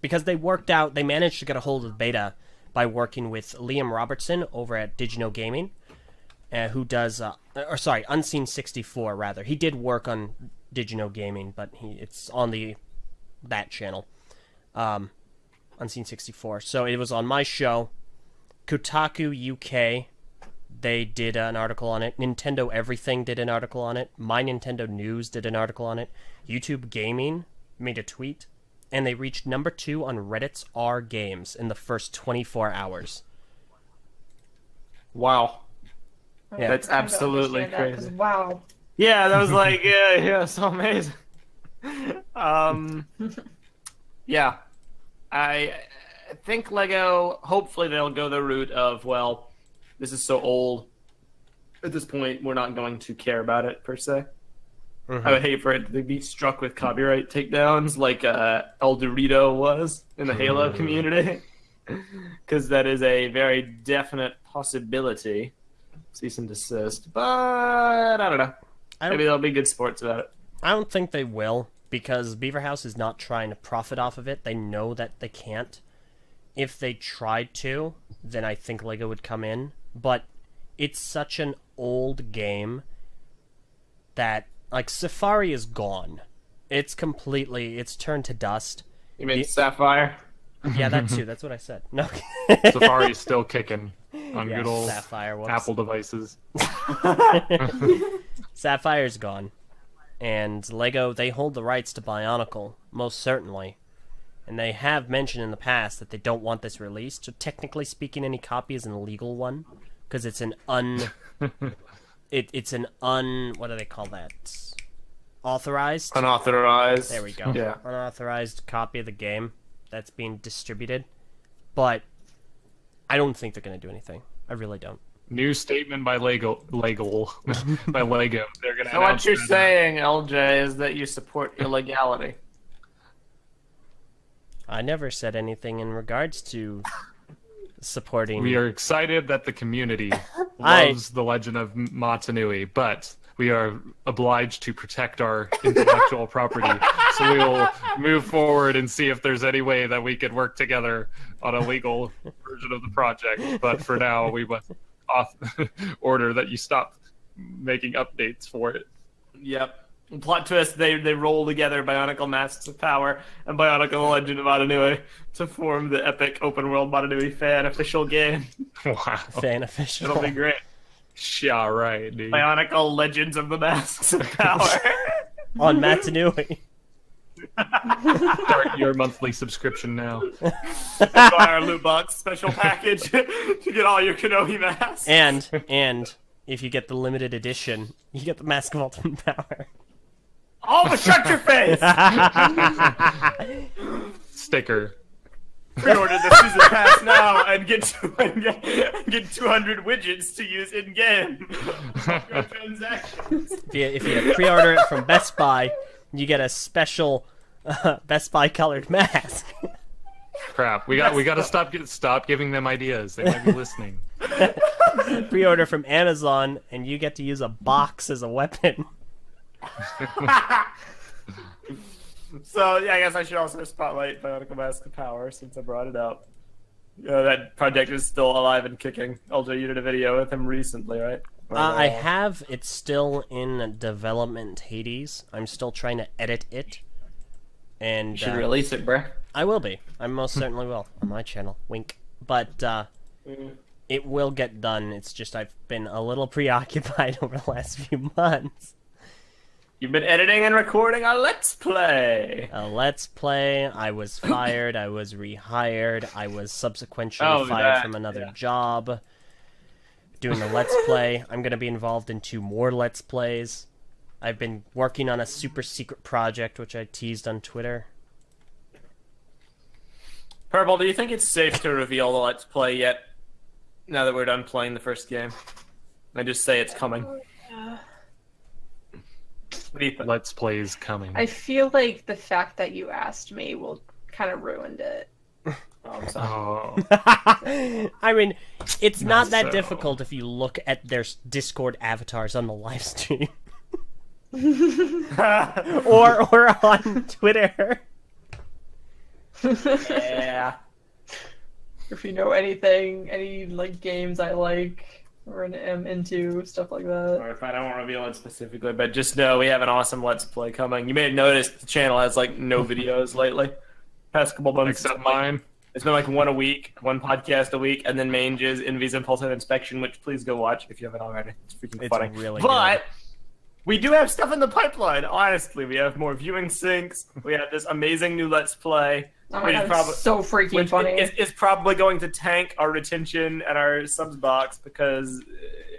S2: Because they managed to get a hold of the beta by working with Liam Robertson over at Digino Gaming, who does, Unseen 64 rather. He did work on Digino Gaming, but it's on that channel, Unseen 64. So it was on my show. Kotaku UK, they did an article on it. Nintendo Everything did an article on it. My Nintendo News did an article on it. YouTube Gaming made a tweet, and they reached number 2 on Reddit's R Games in the first 24 hours.
S1: Wow.
S2: Yeah.
S1: That's absolutely crazy.
S4: Wow.
S1: Yeah, that was like, yeah, so amazing. Yeah. I think LEGO, hopefully they'll go the route of, well, this is so old. At this point, we're not going to care about it, per se. Mm-hmm. I would hate for it to be struck with copyright takedowns like El Dorito was in the Halo community. Because that is a very definite possibility. Cease and desist. But I don't know. Maybe they'll be good sports about it.
S2: I don't think they will, because Beaver House is not trying to profit off of it. They know that they can't. If they tried to, then I think LEGO would come in. But it's such an old game that, like, Safari is gone. It's turned to dust.
S1: You mean Sapphire?
S2: Yeah, that too. That's what I said. No.
S3: Safari's still kicking on good old
S2: Sapphire,
S3: Apple devices.
S2: Sapphire's gone. And LEGO, they hold the rights to Bionicle, most certainly. And they have mentioned in the past that they don't want this released. So technically speaking, any copy is an illegal one. Because it's an what do they call that? Authorized?
S1: Unauthorized.
S2: There we go.
S1: Yeah.
S2: Unauthorized copy of the game that's being distributed. But I don't think they're going to do anything. I really don't.
S3: New statement by Lego. They're gonna.
S1: So what you're saying, LJ, is that you support illegality.
S2: I never said anything in regards to supporting.
S3: We are excited that the community loves the Legend of Matanui, but we are obliged to protect our intellectual property. So we will move forward and see if there's any way that we could work together on a legal version of the project. But for now, we must order that you stop making updates for it.
S1: Yep. Plot twist, they roll together Bionicle Masks of Power and Bionicle Legend of Matanui to form the epic open world Matanui fan official game.
S3: Wow.
S2: Fan official.
S1: It'll be great.
S3: Yeah, right, dude.
S1: Bionicle Legends of the Masks of Power.
S2: On Matanui.
S3: Start your monthly subscription now.
S1: Buy our loot box special package to get all your Kenobi masks.
S2: And if you get the limited edition, you get the Mask of Ultimate Power.
S1: Oh, but shut your face!
S3: Sticker.
S1: Pre-order the season pass now and get 200 widgets to use in game. Transactions.
S2: If you pre-order it from Best Buy, you get a special Best Buy colored mask.
S3: Crap, we got to stop giving them ideas. They might be listening.
S2: Pre-order from Amazon, and you get to use a box as a weapon.
S1: So, yeah, I guess I should also spotlight Bionicle Mask of Power since I brought it up. That project is still alive and kicking. LJ, you did a video with him recently, right?
S2: I have. It's still in development Hades. I'm still trying to edit it. And
S1: you should release it, bruh.
S2: I will be. I most certainly will on my channel. Wink. But it will get done. It's just I've been a little preoccupied over the last few months.
S1: You've been editing and recording a Let's Play.
S2: A Let's Play. I was fired. I was rehired. I was subsequently fired from another job. Doing a Let's Play. I'm going to be involved in 2 more Let's Plays. I've been working on a super secret project, which I teased on Twitter.
S1: Prpl, do you think it's safe to reveal the Let's Play yet? Now that we're done playing the first game. I just say it's coming. What do you think?
S3: Let's Play is coming.
S4: I feel like the fact that you asked me will kind of ruined it.
S1: Oh, I'm sorry.
S3: Oh.
S2: I mean, it's not that
S3: so.
S2: difficult if you look at their Discord avatars on the live stream. or on Twitter.
S1: Yeah.
S4: If you know anything, any like games I like or am into, stuff like that.
S1: Or if I don't want to reveal it specifically, but just know we have an awesome Let's Play coming. You may have noticed the channel has like no videos lately. Past couple months.
S3: Except mine.
S1: It's been like one a week, one podcast a week, and then Mange's Invi's Impulsive Inspection, which please go watch if you haven't already. It's freaking
S2: It's
S1: funny.
S2: really
S1: but we do have stuff in the pipeline, honestly. We have more viewing syncs. We have this amazing new Let's Play.
S4: Oh my god, it's so freaking funny.
S1: Is probably going to tank our retention and our subs box because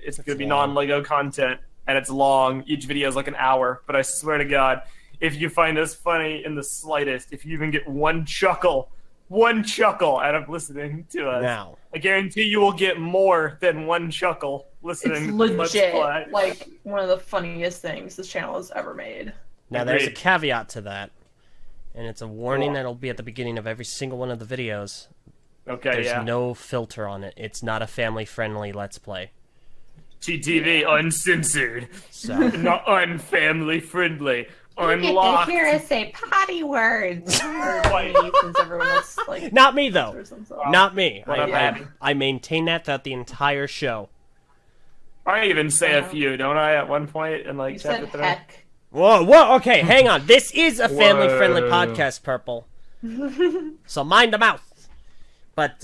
S1: it's going to be non-Lego content, and it's long. Each video is like an hour, but I swear to God, if you find us funny in the slightest, if you even get one chuckle out of listening to us,
S2: Now.
S1: I guarantee you will get more than one chuckle listening
S4: It's
S1: to Let's
S4: legit,
S1: Play.
S4: like, one of the funniest things this channel has ever made.
S2: Now, there's a
S1: Agreed.
S2: caveat to that, and it's a warning that'll be at the beginning of every single one of the videos.
S1: Okay,
S2: There's
S1: yeah.
S2: no filter on it. It's not a family-friendly Let's Play.
S1: TTV uncensored,
S2: So,
S1: not unfamily friendly,
S5: You get to
S1: unlocked.
S5: hear us say potty words.
S4: Since everyone else, like,
S2: not me, though.
S4: censors themselves.
S2: Not me.
S1: What up,
S2: I
S1: Abby?
S2: maintain that throughout the entire show.
S1: I even say a few, don't I? At one point in like
S4: You
S1: chapter
S4: said
S1: 3.
S4: heck.
S2: Whoa, okay, hang on. This is a family-friendly
S3: Whoa.
S2: podcast, Prpl. So mind the mouth. But,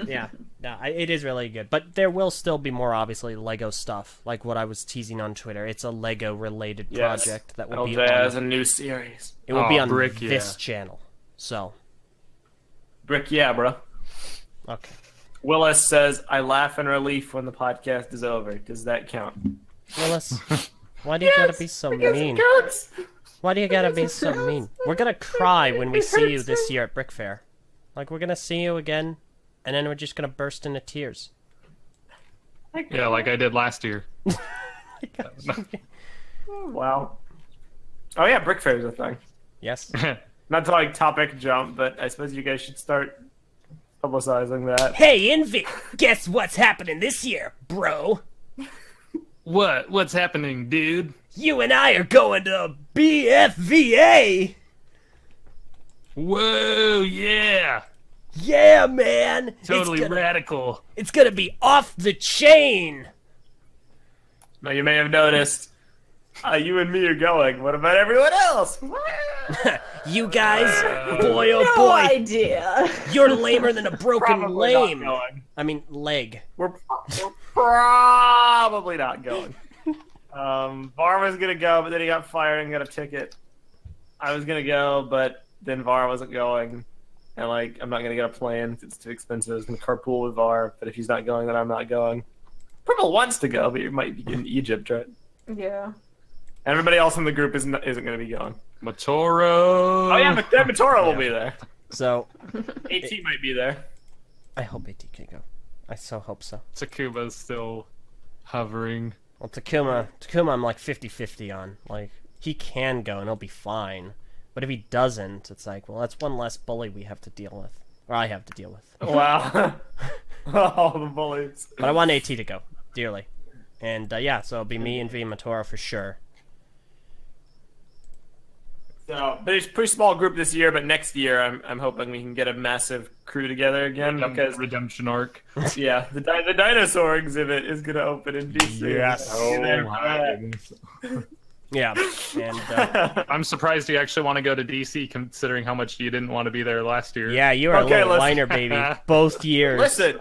S2: yeah, no, it is really good. But there will still be more, obviously, Lego stuff, like what I was teasing on Twitter. It's a Lego-related project that will be
S1: Eljay has
S2: on,
S1: a new series.
S2: it will be on
S3: Brick, yeah.
S2: this channel. So,
S1: Brick, yeah, bro.
S2: okay.
S1: Willis says, I laugh in relief when the podcast is over. Does that count?
S2: Willis, why do you gotta be so mean? Why do you gotta be so mean? We're gonna cry when we see you this year at Brick Fair. Like, we're gonna see you again, and then we're just gonna burst into tears.
S3: Yeah, like I did last year.
S1: Wow. Oh yeah, Brick Fair is a thing.
S2: Yes?
S1: Not to like topic jump, but I suppose you guys should start publicizing that.
S2: Hey, Invi! Guess what's happening this year, bro?
S3: What? What's happening, dude?
S2: You and I are going to BFVA!
S3: Whoa, yeah!
S2: Yeah, man!
S3: Totally radical.
S2: It's gonna be off the chain!
S1: Now you may have noticed, you and me are going. What about everyone else?
S2: You guys, boy oh
S4: No
S2: boy,
S4: idea.
S2: you're lamer than a broken
S1: Probably not
S2: lame.
S1: going.
S2: I mean, leg.
S1: We're probably not going. Var was gonna go, but then he got fired and got a ticket. I was gonna go, but then Var wasn't going, and like I'm not gonna get a plane. It's too expensive. I was gonna carpool with Var, but if he's not going, then I'm not going. Prpl wants to go, but you might be in Egypt, right?
S4: Yeah.
S1: Everybody else in the group isn't gonna be going.
S3: Matoro!
S1: Oh yeah, Matoro will be there.
S2: So,
S1: AT might be there.
S2: I hope AT can go. I so hope so.
S3: Takuma's still hovering.
S2: Well, Takuma I'm like 50-50 on. Like, he can go and he'll be fine. But if he doesn't, it's like, well, that's one less bully we have to deal with. Or I have to deal with.
S1: Wow. All the bullies.
S2: But I want AT to go, dearly. And, yeah, so it'll be me and V and Matoro for sure.
S1: So, but it's a pretty small group this year, but next year I'm hoping we can get a massive crew together again because
S3: Redemption arc.
S1: yeah, the Dinosaur Exhibit is going to open in DC.
S2: Yes.
S1: Oh,
S3: my goodness.
S2: Yeah, and,
S3: I'm surprised you actually want to go to DC considering how much you didn't want to be there last year.
S2: yeah, you are
S1: Okay,
S2: a little
S1: listen.
S2: whiner, baby. Both years.
S1: Listen,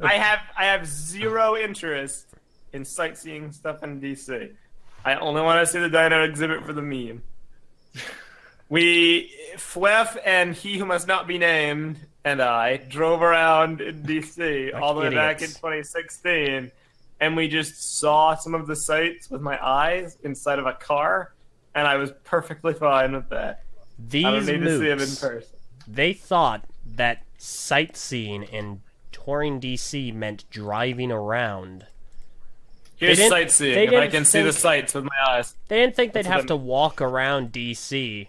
S1: I have zero interest in sightseeing stuff in DC. I only want to see the Dino Exhibit for the meme. Fwef and He Who Must Not Be Named and I drove around in DC
S2: Like
S1: all the way back in
S2: idiots.
S1: 2016, and we just saw some of the sights with my eyes inside of a car, and I was perfectly fine with that.
S2: These
S1: I don't need to see him in
S2: mooks,
S1: person.
S2: they thought that sightseeing and touring DC meant driving around.
S1: Here's
S2: didn't-
S1: sightseeing.
S2: they
S1: If I
S2: didn't
S1: can see the
S2: think-
S1: sights with my eyes.
S2: They didn't think they'd
S1: That's what
S2: have to
S1: I'm-
S2: walk around DC.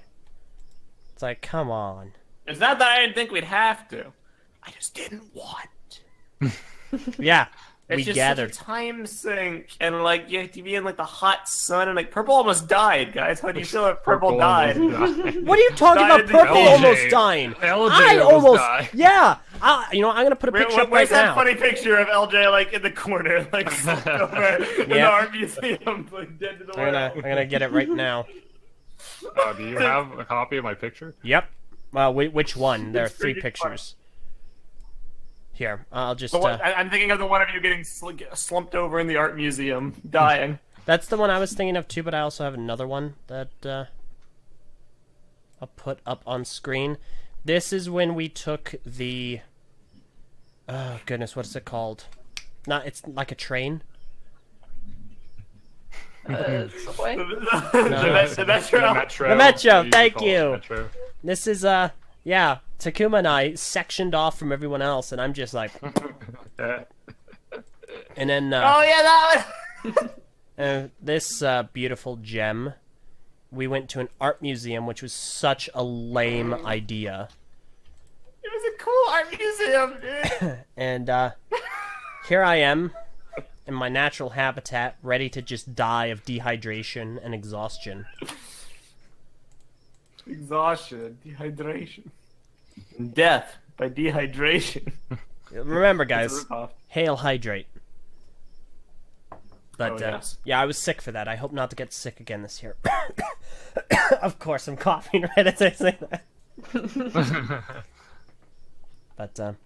S2: It's like, come on.
S1: It's not that I didn't think we'd have to. I just didn't want.
S2: Yeah,
S1: It's
S2: we
S1: just
S2: gathered.
S1: such a time sink, and like you have to be in like the hot sun, and like Prpl almost died, guys. How do you feel if Prpl died?
S2: What are you talking
S1: Died
S2: about?
S1: in the
S2: Prpl
S3: LJ.
S2: almost dying.
S3: LJ
S2: I
S3: almost
S2: almost.
S3: died.
S2: Yeah. I'm gonna put a picture up right
S1: Where's that
S2: now.
S1: funny picture of LJ like in the corner, like slumped over in the
S2: Yeah.
S1: art museum, like dead to the world?
S2: I'm gonna get it right now.
S3: Do you have a copy of my picture?
S2: Yep. Which one? There are
S1: It's
S2: 3
S1: freaking
S2: pictures. Here, I'll just.
S1: I'm thinking of the one of you getting slumped over in the art museum, dying.
S2: That's the one I was thinking of too, but I also have another one that I'll put up on screen. This is when we took the. Oh goodness, what's it called? It's like a train.
S4: Subway?
S1: The Metro.
S2: The Metro,
S3: You
S2: thank
S3: call it
S2: you.
S3: Metro.
S2: This is yeah, Takuma and I sectioned off from everyone else, and I'm just like, and then
S1: Oh yeah, that one.
S2: this beautiful gem. We went to an art museum, which was such a lame idea.
S1: It was a cool art museum, dude.
S2: And here I am in my natural habitat, ready to just die of dehydration and exhaustion.
S1: Exhaustion, dehydration, death by dehydration.
S2: Remember, guys,
S1: Rip-off.
S2: hail hydrate. But
S1: Oh, yes.
S2: yeah, I was sick for that. I hope not to get sick again this year. Of course, I'm coughing right as I say that. But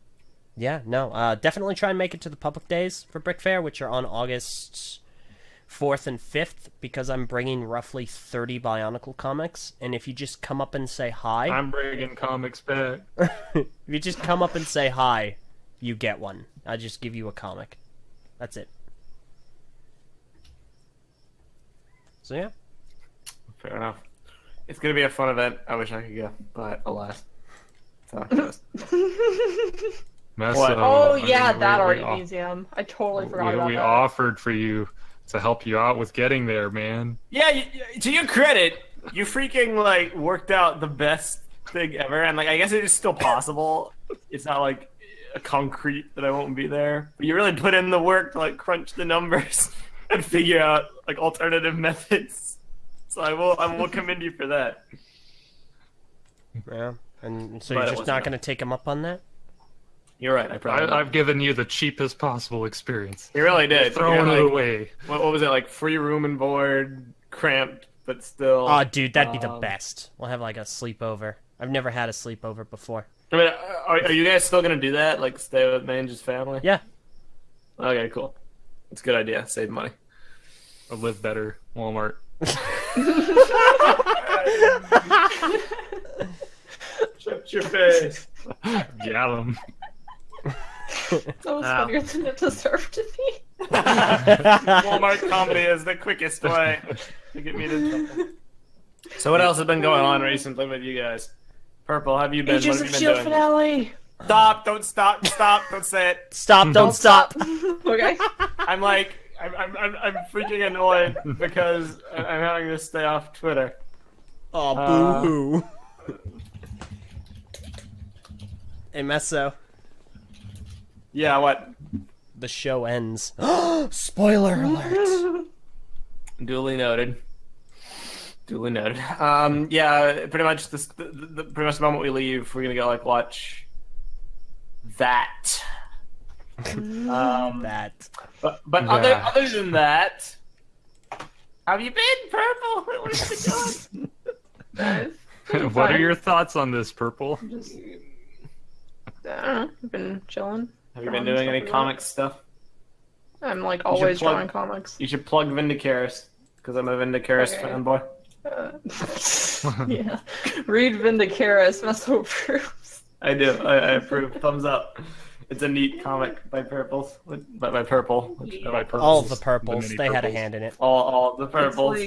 S2: yeah, no, definitely try and make it to the public days for Brick Fair, which are on August 4th and 5th, because I'm bringing roughly 30 Bionicle comics, and if you just come up and say hi,
S3: I'm bringing comics back.
S2: if you just come up and say hi, you get one. I just give you a comic. That's it. So yeah.
S1: Fair enough. It's gonna be a fun event. I wish I could go, but alas. So it goes.
S3: Meso,
S1: What?
S4: Oh
S3: I mean,
S4: yeah, that
S3: we
S4: art museum. I totally forgot about
S3: we
S4: that.
S3: offered for you to help you out with getting there, man.
S1: Yeah, to your credit, you freaking like worked out the best thing ever, and like I guess it is still possible. It's not like a concrete that I won't be there, but you really put in the work to like crunch the numbers and figure out like alternative methods. So I will commend you for that.
S2: Yeah. And so
S1: But
S2: you're
S1: it
S2: just
S1: wasn't
S2: not
S1: enough.
S2: going to take them up on that?
S1: You're right. I probably.
S3: I've given you the cheapest possible experience.
S1: You really did.
S3: Throwing
S1: You
S3: it
S1: had, like,
S3: away.
S1: What was it like? Free room and board, cramped, but still.
S2: Oh, dude, that'd be the best. We'll have like a sleepover. I've never had a sleepover before.
S1: I mean, are you guys still gonna do that? Like, stay with Ninja's family?
S2: Yeah.
S1: Okay, cool. It's a good idea. Save money.
S3: Or live better, Walmart.
S1: Shut your face.
S3: Got 'em.
S4: That was funnier than it deserved to be.
S1: Walmart comedy is the quickest way to get me to trouble. So what else has been going on recently with you guys? Prpl, have you been?
S4: Agents
S1: What
S4: of
S1: have you been
S4: S.H.I.E.L.D.
S1: doing?
S4: finale.
S1: Stop! Don't stop! Stop! Don't say it.
S2: Stop, don't stop.
S4: Okay.
S1: I'm freaking annoyed because I'm having to stay off Twitter.
S2: Oh, boo-hoo. Hey, Meso.
S1: Yeah, what?
S2: The show ends. Spoiler alert.
S1: Duly noted. Duly noted. Yeah, pretty much the the moment we leave, we're gonna go like watch that.
S2: That.
S1: But
S3: Yeah.
S1: other than that, have you been Prpl? What have you been doing?
S3: What are your thoughts on this, Prpl?
S4: Just, I don't know. I've been chilling.
S1: Have you been doing any comic stuff?
S4: I'm like always
S1: plug-
S4: drawing comics.
S1: You should plug Vindicaris because I'm a Vindicaris
S4: Okay.
S1: fanboy.
S4: Yeah. Read Vindicaris, Meso approves.
S1: I do. I approve. Thumbs up. It's a neat comic by Prpl. By Prpl.
S3: By Purples,
S2: All the
S3: the
S2: purples.
S3: many
S2: They had a
S3: purples.
S2: hand in it.
S1: All the purples.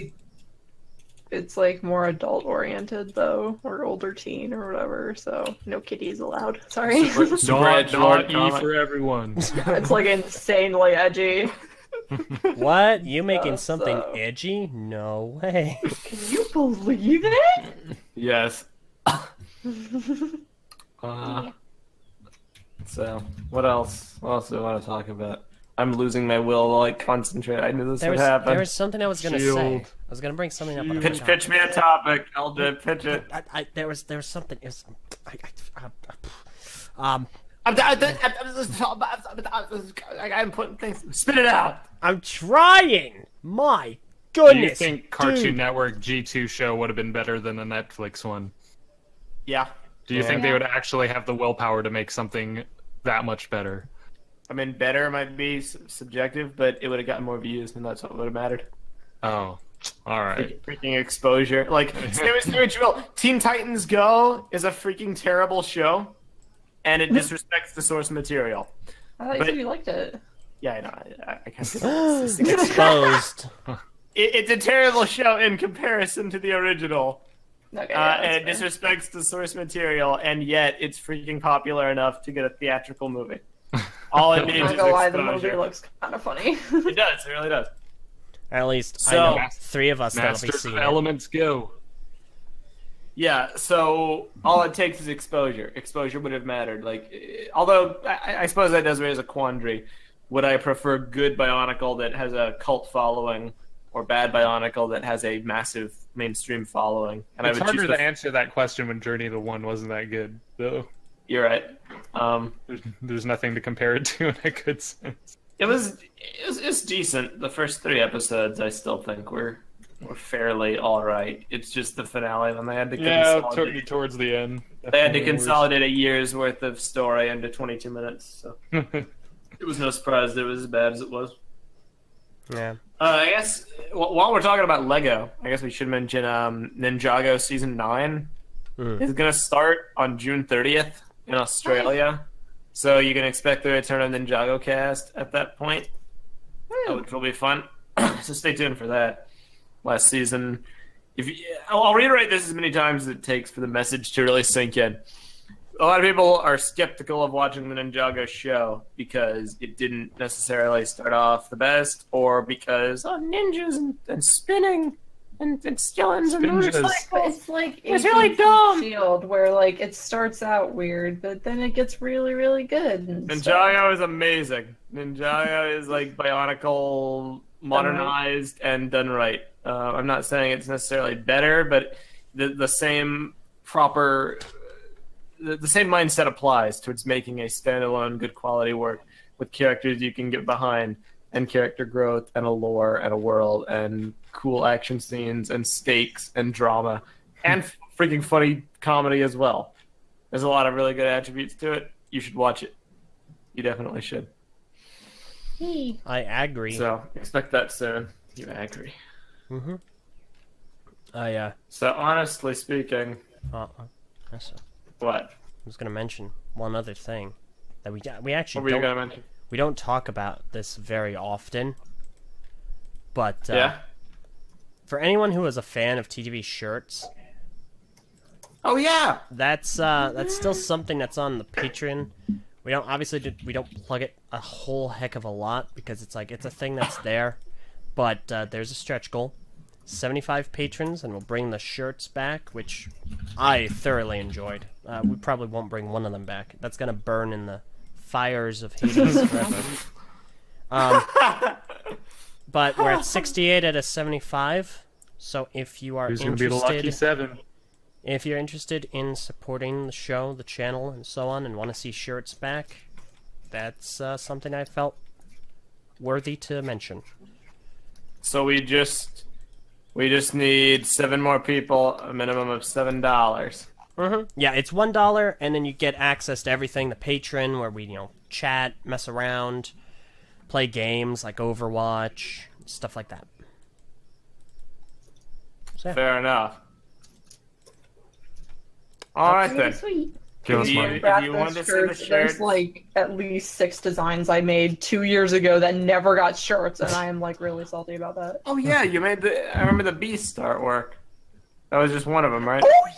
S4: It's like more adult oriented though, or older teen or whatever. So no kiddies allowed. Sorry.
S1: Super edge
S3: Not
S1: lord
S3: E
S1: comic.
S3: for everyone.
S4: It's like insanely edgy.
S2: What? You making something
S4: so-
S2: edgy? No way.
S4: Can you believe it?
S1: Yes. So, what else? What else do I want to talk about? I'm losing my will to like concentrate. I knew this would happen.
S2: There was something I was gonna say. I was gonna bring something up. But
S1: Pitch me a topic. Eljay, pitch it.
S2: There was something.
S1: I'm putting things. Spit it out.
S2: I'm trying. My goodness.
S3: Do you think Cartoon
S2: dude.
S3: Network G2 show would have been better than the Netflix one?
S1: Yeah.
S3: Do you think they would actually have the willpower to make something that much better?
S1: I mean, better might be subjective, but it would have gotten more views, and that's what would have mattered.
S3: Oh, all right.
S1: Freaking exposure. Like, say what you will. Teen Titans Go is a freaking terrible show, and it disrespects the source material.
S4: I thought you said you liked it.
S1: Yeah, I know. I can't do this.
S2: Exposed.
S1: It's a terrible show in comparison to the original.
S4: Okay,
S1: And it disrespects the source material, and yet it's freaking popular enough to get a theatrical movie. All it needs
S4: I'm
S1: is
S4: not gonna lie, the
S1: exposure.
S4: movie looks kind of funny.
S1: It does. It really does.
S2: At least
S1: So-
S2: I know 3 of us that'll be
S3: Masters
S2: seeing
S3: of
S2: it.
S3: Elements go.
S1: Yeah, so all it takes is exposure. Exposure would have mattered. Like, although I suppose that does raise a quandary. Would I prefer good Bionicle that has a cult following, or bad Bionicle that has a massive mainstream following? And
S3: It's
S1: I would
S3: harder
S1: choose
S3: to answer that question when Journey to the One wasn't that good, though.
S1: You're right.
S3: There's nothing to compare it to in a good sense.
S1: It was decent. The first 3 episodes, I still think were fairly all right. It's just the finale when they had to consolidate.
S3: Towards the end.
S1: They had to consolidate a year's worth of story into 22 minutes. So it was no surprise that it was as bad as it was.
S2: Yeah.
S1: I guess while we're talking about Lego, I guess we should mention Ninjago Season 9 is going to start on June 30th in Australia. So you can expect the return of Ninjago Cast at that point, which will be fun. So stay tuned for that. Last season, I'll reiterate this as many times as it takes for the message to really sink in. A lot of people are skeptical of watching the Ninjago show because it didn't necessarily start off the best, or because ninjas and spinning and skillings and motorcycles.
S4: It's like
S1: It's really dumb.
S4: Shield, where like it starts out weird, but then it gets really, really good. And
S1: Ninjago is amazing. Ninjago is like Bionicle modernized and done right. I'm not saying it's necessarily better, but the same the same mindset applies towards making a standalone, good quality work with characters you can get behind, and character growth, and a lore, and a world, and cool action scenes, and stakes, and drama, and freaking funny comedy as well. There's a lot of really good attributes to it. You should watch it. You definitely should.
S2: I agree.
S1: So expect that soon. You agree.
S2: Mm-hmm.
S1: So honestly speaking,
S2: Yes,
S1: what?
S2: I was going to mention one other thing that we actually
S1: What were you
S2: don't
S1: gonna mention?
S2: we don't talk about this very often, but
S1: Yeah.
S2: for anyone who is a fan of TTV Shirts,
S1: Oh yeah.
S2: that's still something that's on the Patreon. We don't plug it a whole heck of a lot because it's a thing that's there, but there's a stretch goal. 75 patrons, and we'll bring the shirts back, which I thoroughly enjoyed. We probably won't bring one of them back. That's gonna burn in the fires of Hades forever. But we're at 68 out of 75. So if you are
S3: Who's going to be the lucky
S2: interested,
S3: 7?
S2: if you're interested in supporting the show, the channel, and so on, and want to see shirts back, that's something I felt worthy to mention.
S1: So we just need 7 more people, a minimum of $7.
S2: Mm-hmm. Yeah, it's $1, and then you get access to everything. The Patreon, where we chat, mess around, play games like Overwatch, stuff like that. So, yeah.
S1: Fair enough. All right then.
S4: Sweet.
S3: Give us
S1: If you-
S3: money.
S1: if you want to see the
S4: There's
S1: shirts,
S4: like at least 6 designs I made 2 years ago that never got shirts, and I am like really salty about that.
S1: oh yeah, you made I remember the Beast artwork. That was just one of them, right?
S4: Oh yeah!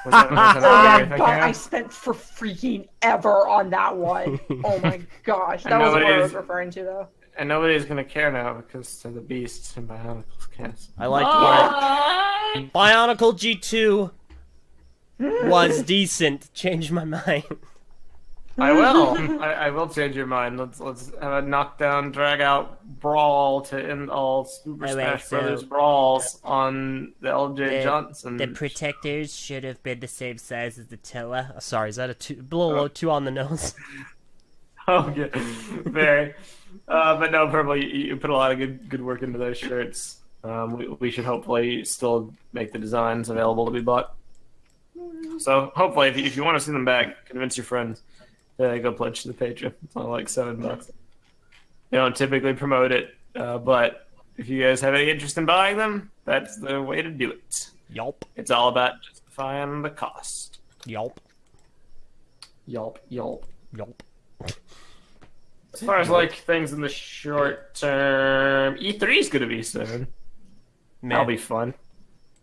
S1: Was that
S4: Oh,
S1: everything
S4: God, I
S1: else?
S4: spent for freaking ever on that one. Oh my gosh, that
S1: And
S4: was what I
S1: nobody
S4: was
S1: is-
S4: referring to though.
S1: And nobody's gonna care now because of the Beasts and Bionicles cast.
S2: I like Bionicle G2 was decent. Changed my mind.
S1: I will. I will change your mind. Let's have a knockdown, drag out brawl to end all Super Smash Brothers brawls on the LJ Johnson.
S2: The protectors should have been the same size as the Toa. Oh, sorry, is that a little too on the nose?
S1: Okay, very. But no, Prpl, you put a lot of good work into those shirts. We should hopefully still make the designs available to be bought. So hopefully, if you want to see them back, convince your friends to go pledge to the Patreon. It's only like $7. They don't typically promote it, but if you guys have any interest in buying them, that's the way to do it.
S2: Yelp.
S1: It's all about justifying the cost.
S2: Yelp.
S1: Yelp. Yelp.
S2: Yelp.
S1: As far as like things in the short term, E3 is going to be soon. That'll be fun.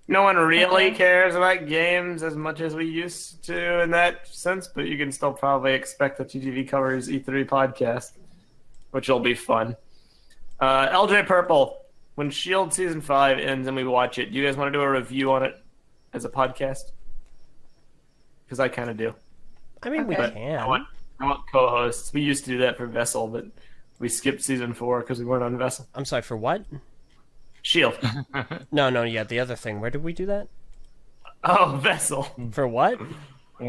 S1: No one really cares about games as much as we used to in that sense, but you can still probably expect the TTV covers E3 podcast, which will be fun. LJ Prpl, when Shield Season 5 ends and we watch it, do you guys want to do a review on it as a podcast? Because I kind of do.
S2: I mean, we can.
S1: I want co-hosts. We used to do that for Vessel, but we skipped Season 4 because we weren't on Vessel.
S2: I'm sorry, for what?
S1: Shield.
S2: No, yeah, the other thing. Where did we do that?
S1: Oh, Vessel.
S2: For what?
S1: But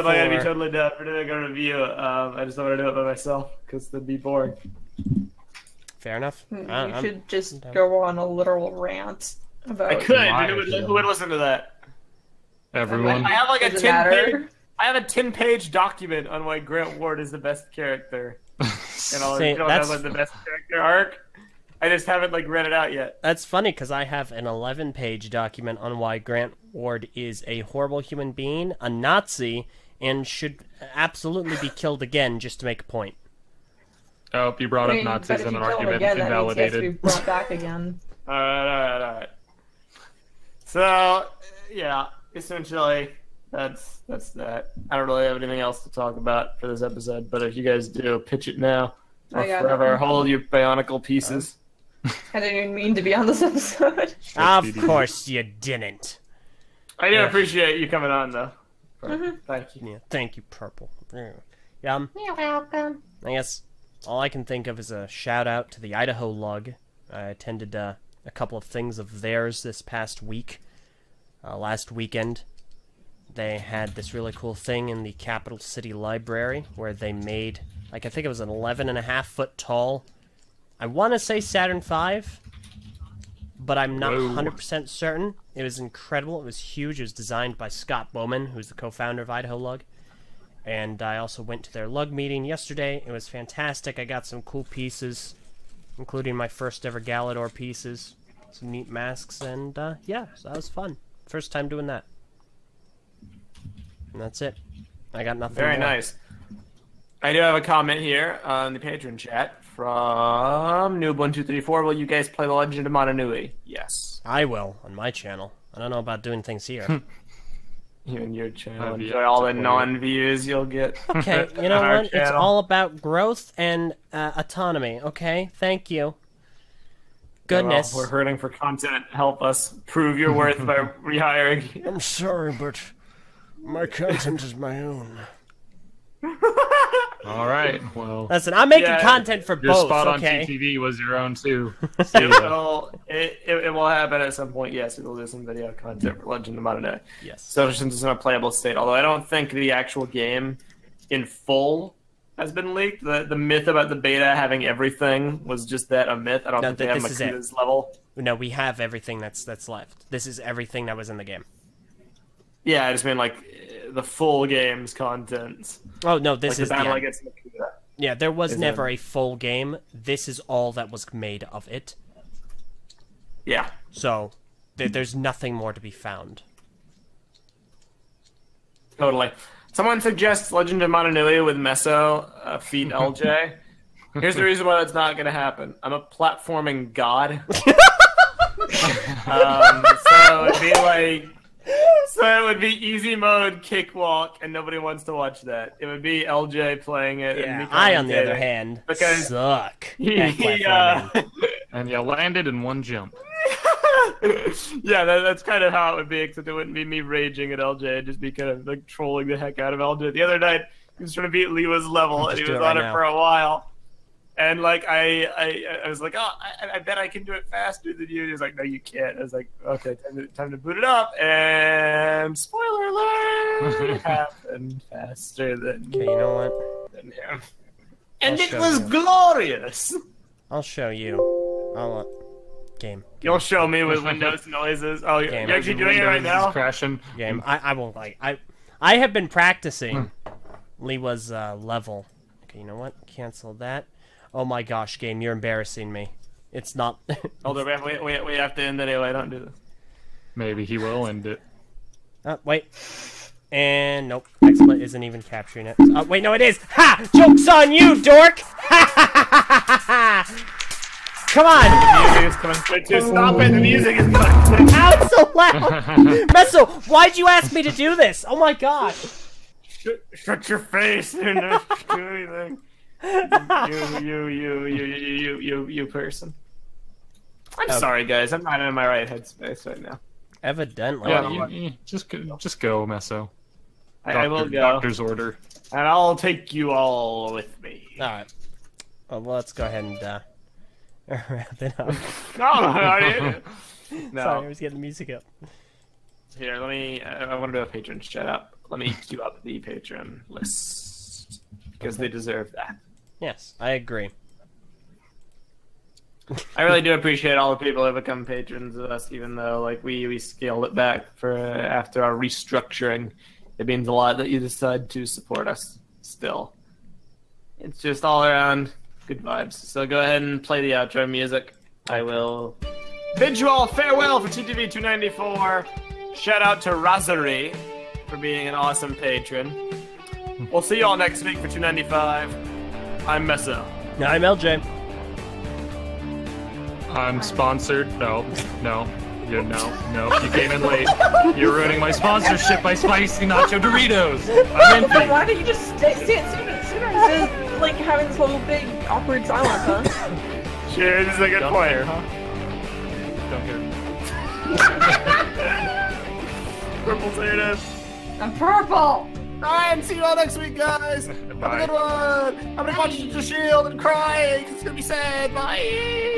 S1: I gotta be totally down for doing a review. I just don't want to do it by myself because that'd be boring.
S2: Fair enough.
S4: You should just go on a literal rant about.
S1: I could. Who would listen to that?
S3: Everyone.
S1: I have like a 10-page document on why Grant Ward is the best character. And all have like the best character arc. I just haven't like read it out yet.
S2: That's funny because I have an 11-page document on why Grant Ward is a horrible human being, a Nazi, and should absolutely be killed again just to make a point.
S3: Oh, you brought up Nazis in an argument.
S4: Again,
S3: invalidated.
S4: That means he has to be brought back again.
S1: All right. So, yeah, essentially, that's that. I don't really have anything else to talk about for this episode, but if you guys do, pitch it now. Or forever hold your BIONICLE pieces.
S4: I didn't even mean to be on this episode.
S2: Of course you didn't.
S1: I do appreciate you coming on, though. Thank you.
S2: Yeah, thank you, Prpl. Yeah,
S4: You're welcome.
S2: I guess all I can think of is a shout-out to the Idaho Lug. I attended a couple of things of theirs this past week. Last weekend, they had this really cool thing in the Capital City Library where they made, like, I think it was an 11.5-foot tall, I want to say Saturn V, but I'm not 100% certain. It was incredible. It was huge. It was designed by Scott Bowman, who's the co-founder of Idaho Lug. And I also went to their Lug meeting yesterday. It was fantastic. I got some cool pieces, including my first ever Galador pieces, some neat masks, and yeah, so that was fun. First time doing that. And that's it. I got nothing
S1: Very
S2: more.
S1: nice. I do have a comment here on the Patreon chat from Noob1234. Will you guys play The Legend of Mana Nui? Yes.
S2: I will, on my channel. I don't know about doing things here.
S1: You and your channel enjoy all the non-views you'll get.
S2: Okay, you know what? It's all about growth and autonomy, okay? Thank you. Goodness.
S1: Well, we're hurting for content. Help us prove your worth by rehiring.
S2: I'm sorry, but my content is my own.
S3: All right. Well,
S2: listen, I'm making content for
S3: your
S2: both.
S3: spot on
S2: okay?
S3: TTV was your own too.
S1: It will happen at some point. Yes, we will do some video content for Legend of Mana Nui.
S2: Yes.
S1: So since it's in a playable state, although I don't think the actual game in full has been leaked. The myth about the beta having everything was just that, a myth. I don't think they have Makuda's level.
S2: No, we have everything that's left. This is everything that was in the game.
S1: Yeah, I just mean like the full game's contents.
S2: Oh no, this is
S1: the battle against Makuda.
S2: Yeah, there was never a full game. This is all that was made of it.
S1: Yeah.
S2: So there's nothing more to be found.
S1: Totally. Someone suggests Legend of Mana Nui with Meso feat Eljay. Here's the reason why that's not going to happen. I'm a platforming god. So it'd be like... So it would be easy mode, kick-walk, and nobody wants to watch that. It would be LJ playing it.
S2: Yeah,
S1: and me
S2: I, on the other hand, suck.
S1: And
S3: you landed in one jump.
S1: Yeah, that's kind of how it would be, except it wouldn't be me raging at LJ. It'd just be kind of like trolling the heck out of LJ. The other night, he was trying to beat Lewa's level, and he was on it for a while. And like I was like, oh, I bet I can do it faster than you. He was like, no, you can't. I was like, okay, time to boot it up. And spoiler alert, it happened faster than
S2: Okay, you know what?
S1: than him. And
S2: I'll
S1: it
S2: show
S1: was
S2: you.
S1: glorious.
S2: I'll show you. I'll game.
S1: You'll show me with Windows noises. Oh, you're actually doing it right now?
S3: Crashing.
S2: Game. I won't like. I have been practicing Lewa's level. Okay, you know what? Cancel that. Oh my gosh, game, you're embarrassing me. It's not.
S1: Hold on, we have to end it anyway. Don't do this.
S3: Maybe he will end it.
S2: Wait. And nope, XSplit isn't even capturing it. Wait, no, it is. Ha! Joke's on you, dork! Come on!
S1: The music is coming straight to. Stop it! The music is coming.
S2: How it's so loud? Meso, why'd you ask me to do this? Oh my god!
S1: Shut your face! You're not doing anything. You person. I'm sorry, guys. I'm not in my right headspace right now.
S2: Evidently.
S3: Yeah, just go, Meso.
S1: I will go.
S3: Doctor's order.
S1: And I'll take you all with me.
S2: Alright. Well, let's go ahead and wrap it up.
S1: No.
S2: Sorry, I was getting the music up.
S1: Here, let me. I want to do a patron shout out. Let me queue up the patron list because they deserve that.
S2: Yes, I agree.
S1: I really do appreciate all the people who have become patrons of us, even though like we scaled it back for after our restructuring. It means a lot that you decide to support us still. It's just all around good vibes. So go ahead and play the outro music. I will bid you all farewell for TTV 294. Shout out to Rosary for being an awesome patron. We'll see you all next week for 295. I'm Meso.
S2: I'm LJ.
S3: I'm sponsored. No. You came in late. You're ruining my sponsorship by spicy nacho Doritos. I'm
S4: But
S3: Invi.
S4: why don't you just stay sooner instead of like having this whole big awkward silence, huh?
S1: Sure, this is a good
S3: Don't
S1: point.
S3: care, huh? Don't care.
S1: Prpl saying it.
S4: I'm purple!
S1: Alright, see you all next week, guys. Have a
S3: Bye.
S1: good one. I'm gonna watch the shield and cry. It's gonna be sad. Bye.